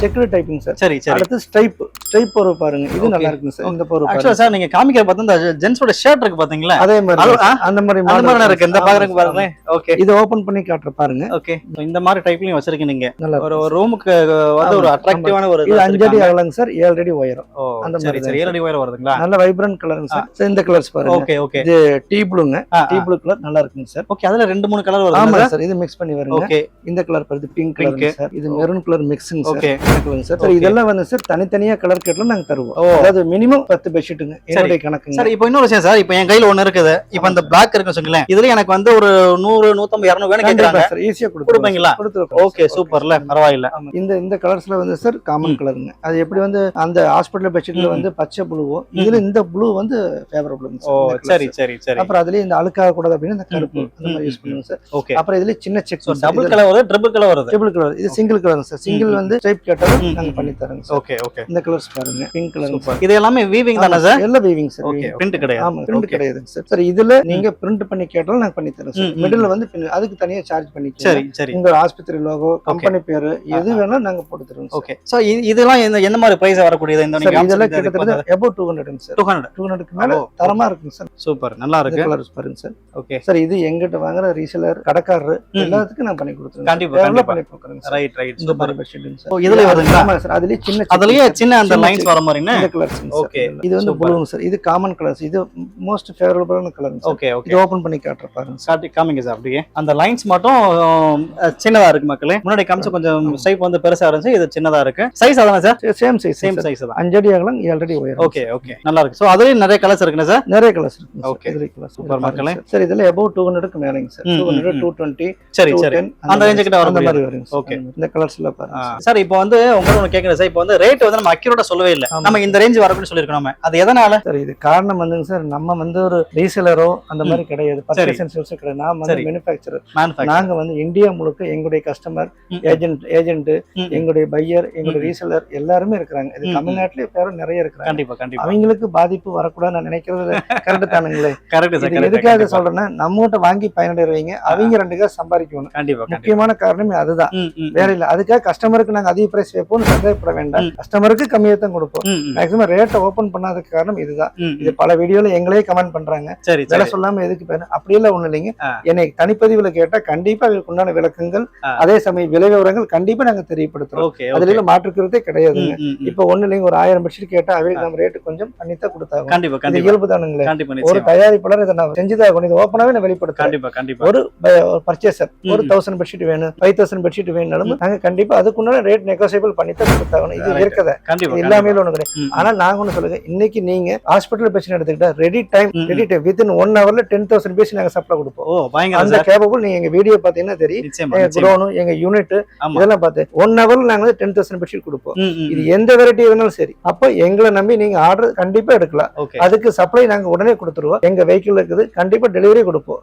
செக்யூரிட்டி டைப்பிங் சார். சரி சரி. அடுத்து ஸ்ட்ரைப் போற பாருங்க. இது நல்லா இருக்குங்க சார். இந்த போற ஆக்சுவலா சார் நீங்க காமிக்கிற பார்த்தா இந்த ஜென்ஸோட ஷர்ட் இருக்கு பாத்தீங்களா? அதே மாதிரி அந்த மாதிரி இருக்கு. இந்த பாக்குறதுக்கு பாருங்க. ஓகே. இது ஓபன் பண்ணி காட்டுற பாருங்க. ஓகே. So, இந்த மாதிரி டைப்லயும் வச்சிருக்கீங்க நீங்க நல்லா ஒரு ரூமுக்கு வந்து ஒரு அட்ராக்டிவான ஒரு இது 5 அடி அகலங்க சார் 7 அடி உயரம் அந்த சரி மாதிரி சரி 7 அடி உயரம் வருதுங்களா நல்ல வைப்ரண்ட் கலருங்க சார் இந்த கலர்ஸ் பாருங்க ஓகே ஓகே இது டீ ப்ளூங்க டீ ப்ளூ கலர் நல்லா இருக்குங்க சார் ஓகே அதுல 2-3 கலர் வருது ஆமா சார் இது மிக்ஸ் பண்ணி வருங்க ஓகே இந்த கலர் பாருங்க பிங்க் கலர் சார் இது maroon colour mixing sir okay sir இதெல்லாம் வந்து சார் தனித்தனியா கலர் கேட்ல நாங்க தருவோம் அதாவது மினிமம் 10 பெட்ஷீட்டுங்க என்னுடைய கணக்குங்க சார் இப்போ இன்னொரு விஷயம் சார் இப்போ என் கையில ஒன்னு இருக்குது இப்போ அந்த பிளாக் இருக்குன்னு சொல்லுங்களேன் இதுல எனக்கு வந்து ஒரு 100 150 200 வேணும் கேக்குறாங்க சார் ஈஸியா கொடுப்பீங்களா கொடுத்துருவோம் ஓகே சூப்பர்ல பரவாயில்லை இந்த கலர்ஸ்ல வந்து சார் காமன் கலருங்க அது எப்படி வந்து அந்த ஹாஸ்பிடல் பெட்ஷீட்ல வந்து பச்சை ப்ளூவோ இதுல இந்த ப்ளூ வந்து ஃபேவரபிள் ஓ சரி சரி சரி அப்புறம் அதுலயே இந்த அழுக்காக கூடாது அப்படின்னு இந்த கருப்பு அந்த மாதிரி யூஸ் பண்ணுவோம் சார் ஓகே அப்புறம் இதுல சின்ன செக் டபுள் கலர் வருது ட்ரிபிள் கலர் வருது ட்ரிபிள் கலர் இது சிங்கிள் கலர் சார் சிங்கிள் வந்து ஸ்ட்ரைப் கேட்டாலும் நாங்க பண்ணி தரோங்க சார் ஓகே ஓகே இந்த கலர்ஸ் பாருங்க பிங்க் கலர் சூப்பர் இது எல்லாமே வீவிங் தானே சார் எல்லாம் வீவிங் சார் ஓகே பிரிண்ட் கிடையாது ஆமா பிரிண்ட் கிடையாதுங்க சார் சார் இதுல நீங்க பிரிண்ட் பண்ணி கேட்டாலும் நாங்க பண்ணி தரோம் சார் மிடில்ல வந்து அதுக்கு தனியா சார்ஜ் பண்ணிக்கலாம் சரி சரி உங்க ஆஸ்பத்திரி லோகோ கம்பெனி பேரு எது வேணா நாங்க போட்டு தருவோம் ஓகே சோ இதெல்லாம் என்ன மாதிரி பிரைஸ் வரக்கூடியது இந்த நீங்க இதெல்லாம் கிட்டத்தட்ட above 200 சார் 200 க்கு மேல தரமா இருக்குங்க சார் சூப்பர் நல்லா இருக்கு கலர்ஸ் பாருங்க சார் ஓகே சார் இது எங்கிட்ட வாங்குற ரீசெலர் கடைக்காரர் எல்லாத்துக்கும் நான் பண்ணி கொடுத்துருவேன் கண்டிப்பா பண்ணி கொடுக்குறேன் சார் ரைட் ரைட் இந்த மாதிரி பெட்ஷீட் சார் இதுல வருதுங்களா ஆமா சார் அதுலயே சின்ன அந்த லைன்ஸ் வர மாதிரினா இந்த கலர்ஸ் ஓகே இது வந்து ப்ளூங்க சார் இது காமன் கலர்ஸ் இது மோஸ்ட் ஃபேவரபிளான கலர் ஓகே ஓகே இது ஓபன் பண்ணி காட்டுற பாருங்க சார் காமிங்க சார் அப்படியே அந்த லைன்ஸ் மட்டும் சின்னதா இருக்கு மக்களே முன்னாடி காமிச்ச கொஞ்சம் ஷேப் வந்து பெருசா இருந்துச்சு இது சின்னதா இருக்கு சைஸ் அதானே சார் சேம் சைஸ் தான் 5 அடி அகலம் 7 அடி உயரம் ஓகே ஓகே நல்லா இருக்கு சோ அதுலயே நிறைய கலர்ஸ் இருக்குங்க சார் நிறைய கலர்ஸ் இருக்கு ஓகே கலர்ஸ் சூப்பர் மக்களே சார் இதுல above 200 க்கு மேலங்க சார் 200 220 சரி சரி அந்த ரேஞ்ச் கிட்ட வர மாதிரி வருங்க ஓகே இந்த கலர்ஸ்ல பாருங்க சார் இப்போ வந்து உங்களுக்கு கேக்குறேன் சார் இப்போ வந்து ரேட் வந்து நம்ம அக்யூரேட்டா சொல்லவே இல்ல நம்ம இந்த ரேஞ்ச் வரணும்னு சொல்லிருக்கோம் நம்ம அது எதனால சார் இது காரணம் வந்துங்க சார் நம்ம வந்து ஒரு ரீசெலரோ அந்த மாதிரி கிடையாது பர்ச்சேஸ் சேல்ஸ் கிடையாது நாம வந்து மேனுஃபேக்சரர் நாங்க வந்து இந்தியா முழுக்க எங்களுடைய கஸ்டமர் ஏஜென்ட் எங்களுடைய பையர் எங்களுடைய ரீசெலர் எல்லாருமே இருக்காங்க இது தமிழ்நாட்டிலே பேரும் நிறைய இருக்காங்க கண்டிப்பா கண்டிப்பா அவங்களுக்கு பாதிப்பு வரக்கூடாது நான் நினைக்கிறது கரெக்ட் தானுங்களே கரெக்ட் சார் எதுக்காக சொல்றேன்னா நம்ம கிட்ட வாங்கி பயனடைவீங்க அவங்க 2 காசு சம்பாதிக்கணும் கண்டிப்பா முக்கியமான காரணமே அதுதான் வேற இல்ல அதுக்காக கஸ்டமருக்கு நாங்க அதிக பிரைஸ் வைப்போம்னு சந்தேகப்பட வேண்டாம் கஸ்டமருக்கு கம்மியா தான் கொடுப்போம் மேக்ஸிமம் ரேட்டை ஓபன் பண்ணாததுக்கு காரணம் இதுதான் இது பல வீடியோல எங்களே கமெண்ட் பண்றாங்க விலை சொல்லாம எதுக்கு அப்படியெல்லாம் ஒண்ணு இல்லைங்க என்னை தனிப்பதிவுல கேட்டா கண்டிப்பா அதுக்கு உண்டான விளக்கங்கள் அதே சமயம் விலை விவரங்கள் கண்டிப்பா நாங்க தெரியப்படுத்துறோம் அதுல மாற்றுக்கிறதே கிடையாதுங்க இப்ப ஒண்ணு இல்லைங்க ஒரு 1000 பெட்ஷீட் கேட்டா அவங்களுக்கு நம்ம ரேட்டு கொஞ்சம் பண்ணித்தான் கொடுத்தாங்க இயல்பு தானுங்களே ஒரு தயாரிப்பாளர் இதை நான் செஞ்சுதான் இது ஓப்பனாவே நான் வெளிப்படுத்துறேன் ஒரு பர்ச்சேசர் ஒரு 1000 பெட்ஷீட் வேணும் 5000 பெட்ஷீட் வேணும்னாலும் நாங்க கண்டிப்பா அதுக்குண்டான ரேட் நெகோசியபிள் பண்ணித்தான் கொடுத்தாகணும் இது இருக்கத எல்லாமே ஒண்ணு கிடையாது ஆனா நாங்க ஒண்ணு சொல்லுங்க இன்னைக்கு நீங்க ஹாஸ்பிட்டல் பெட்ஷீட் எடுத்துக்கிட்டா ரெடி டைம் வித்தின் 1 ஹவர்ல 10,000 பீஸ் நாங்க சப்ளை கொடுப்போம் அந்த கேபபிள் நீங்க எங்க வீடியோ பாத்தீங்கன்னா தெரியும் எங்க குடோனும் எங்க யூனிட் இதெல்லாம் பார்த்து 1 ஹவர்ல நாங்க வந்து 10,000 பெட்ஷீட் கொடுப்போம் இது எந்த வெரைட்டி வேணாலும் சரி அப்ப எங்களை நம்பி நீங்க ஆர்டர் கண்டிப்பா எடுக்கலாம் அதுக்கு சப்ளை நாங்க உடனே கொடுத்துருவோம் எங்க வெஹிக்கிள் இருக்குது கண்டிப்பா டெலிவரி கொடுப்போம்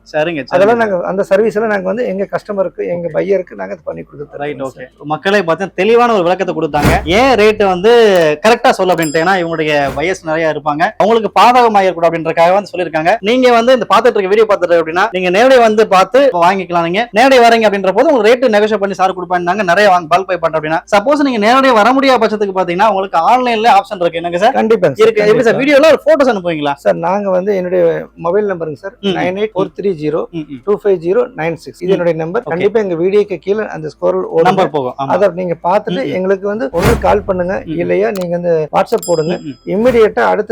அதெல்லாம் நாங்க அந்த சர்வீஸ் எல்லாம் நாங்க வந்து எங்க கஸ்டமருக்கு எங்க பையருக்கு நாங்க பண்ணி கொடுத்துருவோம் ரைட் ஓகே மக்களே பார்த்தா தெளிவான ஒரு விளக்கத்தை கொடுத்தாங்க ஏன் ரேட் வந்து கரெக்டா சொல்ல அப்படின்ட்டு ஏன்னா இவங்களுடைய வயசு நிறைய இருப்பாங்க அவங்களுக்கு பாதகமாக இருக்கக்கூடாது அப்படின்றக்காக வந்து சொல்லியிருக்காங்க நீங்க வந்து இந்த பார்த்துட்டு இருக்க வீடியோ பார்த்துட்டு அப்படின்னா நீங்க நேரடி வந்து பார்த்து வாங்கிக்கலாம் நீங்க நேரடி வரீங்க அப்படின்ற போது உங்களுக்கு ரேட் நெகோஷியேட் பண்ணி சார் கொடுப்பாங்க நிறைய பல்க் பை பண்ற அப்படின்னா சப்போஸ் நீங்க நேரடியாக வர முடியாத பட்சத்துக்கு பாத்தீங்கன்னா உங்களுக்கு ஆன்லைன்ல ஆப்ஷன் இருக்கு என்னங்க சார் கண்டிப்பா இருக்கு எப்படி சார் வீடியோல ஒரு போட்டோஸ் அனுப்புவீங்களா சார் நாங்க வந்து என்னுடைய மொபைல் நம்பருங்க சார் 9843025096 இது என்னுடைய நம்பர் கண்டிப்பா எங்க வீடியோக்கு கீழே அந்த ஸ்கோர் நம்பர் போகும் அத நீங்க பார்த்துட்டு எங்களுக்கு வந்து ஒண்ணு கால் பண்ணுங்க இல்லையா நீங்க வந்து வாட்ஸ்அப் போடுங்க இமிடியேட்டா அடுத்த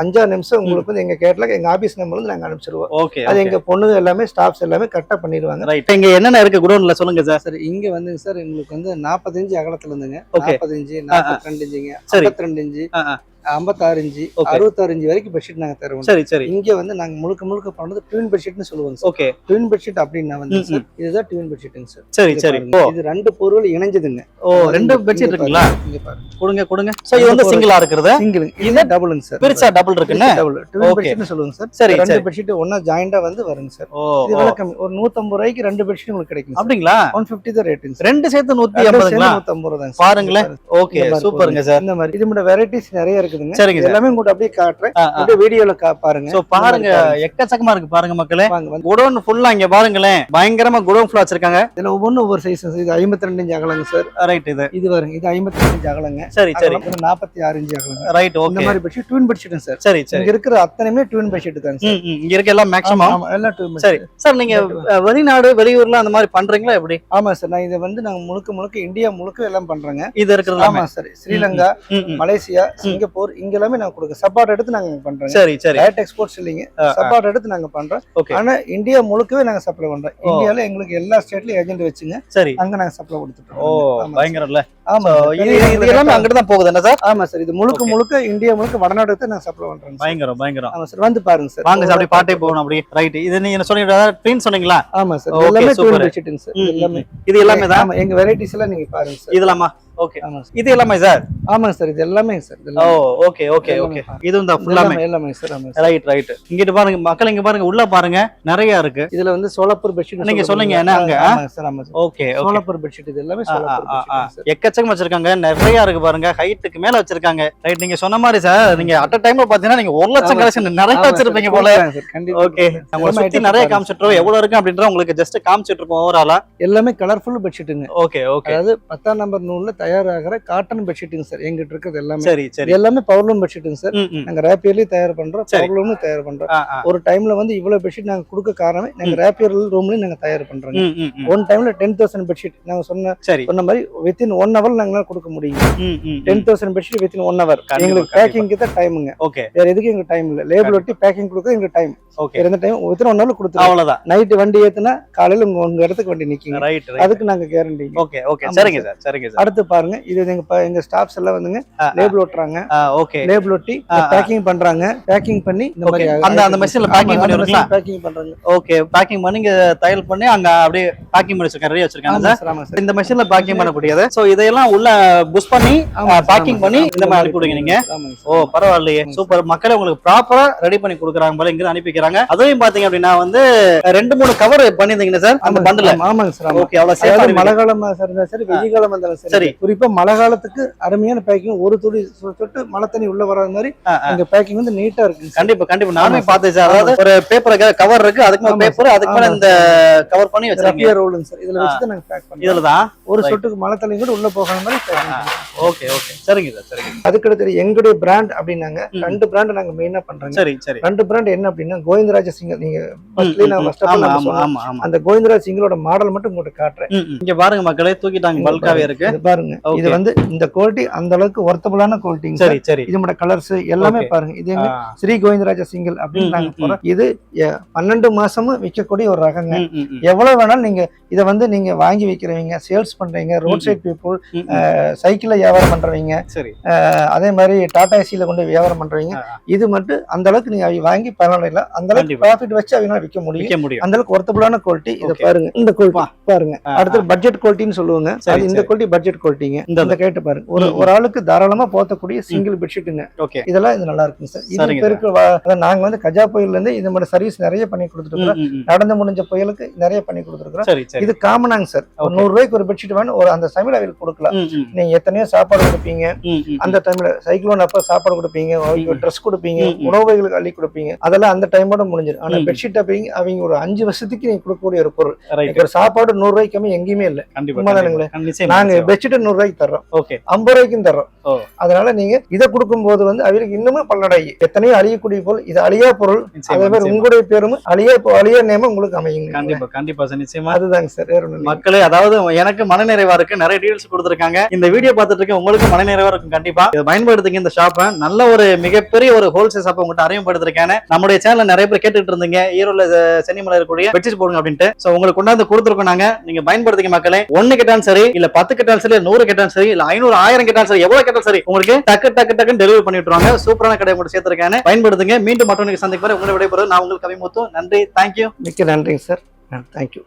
5 நிமிஷம் உங்களுக்கு வந்து எங்க கேட்ல எங்க ஆபீஸ் நம்பர் வந்து நாங்க அனுப்பிச்சிருவோம் அது எங்க பொண்ணுங்க எல்லாமே ஸ்டாஃப்ஸ் எல்லாமே கரெக்டா பண்ணிடுவாங்க ரைட் இங்க என்னென்ன இருக்கு குடோன்ல சொல்லுங்க சார் சார் இங்க வந்து சார் உங்களுக்கு வந்து 45 அகலத்துல இருந்துங்க 45 42 இன்ச்சுங்க 52 இன்ச்சு 56 இன்ச்சு 66 இன்ச்சு வரைக்கும் பெட்ஷீட் நாங்க தருவோம் சரி சரி இங்க வந்து நாங்க முழுக்க பண்றது ட்வின் பெட்ஷீட்னு சொல்லுவாங்க ஓகே ட்வின் பெட்ஷீட் அப்படின்னா வந்து சார் இதுதான் ட்வின் பெட்ஷீட்ங்க சார் சரி சரி இது ரெண்டு பொருள் இணைஞ்சதுங்க ஓ ரெண்டு பெட்ஷீட் இருக்குங்களா இங்க பாருங்க கொடுங்க சோ இது வந்து சிங்கிளா இருக்குறது சிங்கிள் இது டபுள்ங்க சார் பெருசா டபுள் இருக்குன்னு டபுள் ட்வின் பெட்ஷீட்னு சொல்லுவாங்க சார் சரி ரெண்டு பெட்ஷீட் ஒண்ணா ஜாயிண்டா வந்து வருங்க சார் இது விலை ஒரு 150 ரூபாய்க்கு ரெண்டு பெட்ஷீட் உங்களுக்கு கிடைக்கும் அப்படிங்களா 150 தான் ரேட் ரெண்டு சேர்த்து 150ங்களா 150 தான் பாருங்களேன் ஓகே சூப்பர்ங்க சார் இந்த மாதிரி இது வெரைட்டிஸ் நிறைய இருக்கு இருக்குதுங்க. சரிங்க எல்லாமே உங்கள்கிட்ட அப்படியே காட்டுறேன், அப்படியே வீடியோல பாருங்க. சோ பாருங்க, எக்கச்சக்கமா இருக்கு பாருங்க மக்களே. வாங்க குடோன் ஃபுல்லா இங்க பாருங்களேன், பயங்கரமா குடோன் ஃபுல்லா வச்சிருக்காங்க. இதுல ஒவ்வொன்றும் ஒவ்வொரு சைஸ். இது 52 இன்ச் அகலங்க சார். ரைட். இது பாருங்க, இது 52 இன்ச் அகலங்க. சரி சரி. 46 இன்ச் அகலங்க. ரைட். ஓகே. இந்த மாதிரி பெட்ஷீட் ட்வின் பெட்ஷீட் சார். சரி சரி. இங்க இருக்கிற அத்தனையுமே ட்வின் பெட்ஷீட் தான் சார். இங்க இருக்க எல்லாம் மேக்ஸிமம் எல்லாம் ட்வின். சரி சார், நீங்க வெளிநாடு வெளியூர்ல அந்த மாதிரி பண்றீங்களா எப்படி? ஆமா சார், நான் இதை வந்து நாங்க முழுக்க இந்தியா முழுக்க எல்லாம் பண்றோங்க. இது இருக்கிறது. ஆமா சார், ஸ்ரீலங்கா, மலேசியா, சிங்கப்பூர் இங்கெல்லாமே நாங்க கொடுக்க சப்போர்ட் எடுத்து நாங்க பண்றோம். சரி சரி. டைரக்ட் எக்ஸ்போர்ட்ஸ் இல்லைங்க, சப்போர்ட் எடுத்து நாங்க பண்றோம். ஆனா இந்தியா முழுக்கவே நாங்க சப்ளை பண்றோம். இந்தியால எங்களுக்கு எல்லா ஸ்டேட்லயும் ஏஜென்ட் வச்சுங்க. சரி, அங்க நாங்க சப்ளை கொடுத்துட்டோம். ஓ பயங்கரம்ல. ஆமா, இது எல்லாமே அங்கிட்டு தான் போகுது என்ன சார்? ஆமா சார், இது முழுக்க இந்தியா முழுக்க வடநாடு நாங்க சப்ளை பண்றோம். பயங்கரம் பயங்கரம். ஆமா சார், வந்து பாருங்க சார். வாங்க சார், அப்படியே பாட்டே போகணும் அப்படி. ரைட். இது நீங்க சொன்னீங்க ட்வின் சொன்னீங்களா? ஆமா சார், எல்லாமே ட்வின் பெட்ஷீட்ங்க சார். எல்லாமே இது எல்லாமே தான். ஆமா, எங்க வெரைட்டிஸ் எல்லாம் நீங்க பாருங்க சார். இதெல்லாமா? ஓகே. இது எல்லாமே சார்? ஆமாங்க சார், இது எல்லாமே சார். ஓ ஓகே ஓகே ஓகே. இது இந்த ஃபுல்லாமே எல்லாமே சார். ஆமா. Right right. இங்கிட்டு பாருங்க மக்கள், இங்க பாருங்க, உள்ள பாருங்க நிறைய இருக்கு. இதுல வந்து சோலாப்பூர் பெட்ஷீட் நீங்க சொன்னீங்க என்ன அங்க? ஆமா சார். ஆமா சார். ஓகே. சோலாப்பூர் பெட்ஷீட் இது எல்லாமே சோலாப்பூர் பெட்ஷீட் சார். எக்கச்சக்கமா வச்சிருக்காங்க, நிறைய இருக்கு பாருங்க, ஹைட்டுக்கு மேல வச்சிருக்காங்க. ரைட். நீங்க சொன்ன மாதிரி சார், நீங்க அட் அ டைம்ல பாத்தீங்கன்னா நீங்க 1 லட்சம் கலெக்ஷன் நிறைய வச்சிருப்பீங்க போல. ஓகே. நம்ம சுத்தி நிறைய காமிச்சிட்டோம், எவ்வளவு இருக்கு அப்படின்ற உங்களுக்கு ஜஸ்ட் காமிச்சிட்டு இருப்போம் ஓவராலா. எல்லாமே கலர்ஃபுல் பெட்ஷீட்டுங்க. Okay okay. அதாவது 10ஆம் நம்பர் நூல்ல தயாராகிற காட்டன் பெட்ஷீட்டுங்க சார். எங்கிட்ட இருக்கிறது எல்லாமே. சரி சரி. எல்லாமே பவர்லூம் பெட்ஷீட்டுங்க சார். நாங்க ரேப்பியர்லயும் தயார் பண்றோம், பவர்லூமும் தயார் பண்றோம். ஒரு டைம்ல வந்து இவ்வளவு பெட்ஷீட் நாங்க கொடுக்க காரணமே நாங்க ரேப்பியர் ரூம்லயும் நாங்க தயார் பண்றோம். ஒன் டைம்ல 10,000 பெட்ஷீட் நாங்க சொன்ன மாதிரி வித்தின் 1 hour நாங்க கொடுக்க முடியும். 10,000 பெட்ஷீட் வித்தின் 1 hour. எங்களுக்கு பேக்கிங்க்கு தான் டைமுங்க. ஓகே. வேற எதுக்கு எங்க டைம் இல்ல. லேபிள் ஒட்டி பேக்கிங் கொடுக்க எங்க டைம். ஓகே. இந்த டைம் வித்தின் 1 hour கொடுத்துருவோம். அவ்வளவுதான். நைட் வண்டி ஏத்துனா காலையில உங்க இடத்துக்கு வண்டி நிக்குங்க. ரைட். அதுக்கு நாங்க கேரண்டி. Okay okay. சரிங்க சார் சரிங்க சார். அடுத்து பாருங்க, இது எங்க ஸ்டாஃப்ஸ் எல்லாம் வந்துங்க லேபிள் ஒட்டுறாங்க. ஓகே. லேபிள் ஒட்டி பேக்கிங் பண்றாங்க. பேக்கிங் பண்ணி இந்த மாதிரி அந்த மெஷின்ல பேக்கிங் பண்ணிடுறீங்களா? பேக்கிங் பண்றாங்க. ஓகே. பேக்கிங் பண்ணி இங்க தையல் பண்ணி அங்க அப்படியே பேக்கிங் பண்ணி வச்சிருக்காங்க, ரெடியா வச்சிருக்காங்க சார். இந்த மெஷின்ல பேக்கிங் பண்ணக்கூடியது. சோ இதெல்லாம் உள்ள புஷ் பண்ணி பேக்கிங் பண்ணி இந்த மாதிரி அனுப்பி விடுங்க நீங்க. ஓ பரவாயில்லையே, சூப்பர். மக்களே உங்களுக்கு ப்ராப்பரா ரெடி பண்ணி கொடுக்குறாங்க போல, இங்க அனுப்பிக்கிறாங்க. அதையும் பாத்தீங்க அப்படின்னா வந்து 2-3 கவர் பண்ணிருந்தீங்க சார் அந்த பண்டல. ஆமாங்க சார். ஓகே. அவ்வளவு சேஃபா. மழை காலமா இருந்தா சரி, வெயில் காலமா இருந்தாலும் சரி. குறிப்பா மழை காலத்துக்கு அருமையான பேக்கிங். ஒரு துளி சொட்டு மழை தண்ணி உள்ள வராத மாதிரி இந்த பேக்கிங் வந்து நீட்டா இருக்கு. கண்டிப்பா கண்டிப்பா, நானுமே பார்த்தேன் சார். அதாவது ஒரு பேப்பர் கவர் இருக்கு, அதுக்கு மேல பேப்பர், அதுக்கு மேல இந்த கவர் பண்ணி வச்சிருக்கீங்க. ரோலுங்க சார். இதுல வச்சு நாங்க பேக் பண்ணுவோம். இதுல தான் ஒரு சொட்டுக்கு மழை தண்ணி கூட உள்ள போகாத மாதிரி. Okay okay. சரிங்க சார் சரிங்க. அதுக்கு அடுத்து எங்களுடைய பிராண்ட் அப்படின்னாங்க 2 பிராண்ட் நாங்க மெயினா பண்றோம். சரி சரி. 2 பிராண்ட் என்ன அப்படின்னா கோவிந்தராஜ சிங்கல். நீங்க அந்த கோவிந்தராஜ் சிங்கலோட மாடல் மட்டும் உங்கள்கிட்ட காட்டுறேன். இங்க பாருங்க மக்களே, தூக்கிட்டாங்க, பல்காவே இருக்கு பாருங்க. இது வந்து இந்த குவாலிட்டி அந்த அளவுக்கு ஒர்த்தபிளான குவாலிட்டி. சரி சரி. இதோட கலர்ஸ் எல்லாமே பாருங்க. இது ஸ்ரீ கோவிந்தராஜ சிங்கல் அப்படின்னு நாங்க போறோம். இது 12 மாசமும் விற்கக்கூடிய ஒரு ரகங்க. எவ்வளவு வேணாலும் நீங்க இதை வந்து நீங்க வாங்கி வைக்கிறவங்க, சேல்ஸ் பண்றீங்க, ரோட் சைட் பீப்புள், சைக்கிள்ல வியாபாரம் பண்றவங்க, அதே மாதிரி டாடா ஏசியில கொண்டு வியாபாரம் பண்றவங்க, இது மட்டும் அந்த அளவுக்கு நீங்க வாங்கி பரவாயில்ல, அந்த அளவுக்கு ப்ராஃபிட் வச்சு அவங்க விற்க முடியும். அந்த அளவுக்கு ஒர்த்தபிளான குவாலிட்டி. இதை பாருங்க, இந்த குவாலிட்டி பாருங்க. அடுத்து பட்ஜெட் குவாலிட்டின்னு சொல்லுவாங்க. இந்த குவாலிட்டி பட்ஜெட் குவாலிட்டிங்க. இந்த கேட்டு பாருங்க, ஒரு ஆளுக்கு தாராளமா போத்தக்கூடிய சிங்கிள் பெட்ஷீட்டுங்க. இதெல்லாம் இது நல்லா இருக்குங்க சார். இது பேருக்கு நாங்க வந்து கஜா புயல்ல இருந்து இந்த மாதிரி சர்வீஸ் நிறைய பண்ணி கொடுத்துருக்கோம். நடந்து முடிஞ்ச புயலுக்கு நிறைய பண்ணி கொடுத்துருக்கோம். இது காமனாங்க சார். ஒரு 100 ரூபாய்க்கு ஒரு பெட்ஷீட் வேணும், ஒரு அந்த சமையல் அவையில் கொடுக்கலாம். நீங்க எத்தனையோ சாப்பாடு கொடுப்பீங்க, அந்த டைம்ல சைக்ளோன் அப்ப சாப்பாடு கொடுப்பீங்க, ட்ரெஸ் கொடுப்பீங்க, உணவுகளுக்கு அள்ளி கொடுப்பீங்க. அதெல்லாம் அந்த டைமோட முடிஞ்சிடும். ஆனா பெட்ஷீட் அவங்க ஒரு 5 வருஷத்துக்கு நீங்க கொடுக்கக்கூடிய ஒரு பொருள். ஒரு சாப்பாடு 100 ரூபாய்க்கு கம்மி எங்கேயுமே இல்ல. நாங்க பெட்ஷீட் 100 ரூபாய்க்கு தர்றோம், 50 ரூபாய்க்கும் தர்றோம். அதனால நீங்க இதை கொடுக்கும் போது வந்து அவங்களுக்கு இன்னுமே பல்லடாயி. எத்தனையோ அழியக்கூடிய பொருள், இது அழியா பொருள். அதே மாதிரி உங்களுடைய பேரும் அழியா நேமம் உங்களுக்கு அமையுங்க. கண்டிப்பா கண்டிப்பா சார், நிச்சயமா. அதுதாங்க சார். மக்களே, அதாவது எனக்கு மனநிறைவா இருக்கு. நிறைய டீடைல்ஸ் கொடுத்திருக்காங்க. இந்த வீடியோ பார்த்துட்டு இருக்க உங்களுக்கு மனநிறைவா இருக்கும். கண்டிப்பா இதை பயன்படுத்துங்க. இந்த ஷாப்பை நல்ல ஒரு மிகப்பெரிய ஒரு ஹோல்சேல் ஷாப்பை உங்கள்கிட்ட அறிமுகப்படுத்திருக்கேன். நம்முடைய சேனல் நிறைய பேர் கேட்டுட்டு இருந்தீங்க, ஈரோல சென்னிமலை இருக்கக்கூடிய பெட்ஷீட் போடுங்க அப்படின்ட்டு. சோ உங்களுக்கு கொண்டாந்து கொடுத்துருக்கோம் நாங்க. நீங்க பயன்படுத்திக்க மக்களே. 1 கேட்டாலும் சரி, இல்ல 10 கேட்டாலும் சரி, 100 கேட்டாலும் சரி, இல்ல 500 1000 கேட்டாலும் சரி, எவ்வளவு கேட்டாலும் சரி, உங்களுக்கு டக்கு டெலிவரி பண்ணி விட்டுருவாங்க. சூப்பரான கடை கூட சேர்த்திருக்கேன். பயன்படுத்துங்க. மீண்டும் மற்றொரு சந்திப்பு வரை உங்களை விடைபெறுவது நான் உங்களுக்கு கவிமுத்து. நன்றி. தேங்க்யூ. மிக்க நன்றிங்க சார். தேங்க்யூ.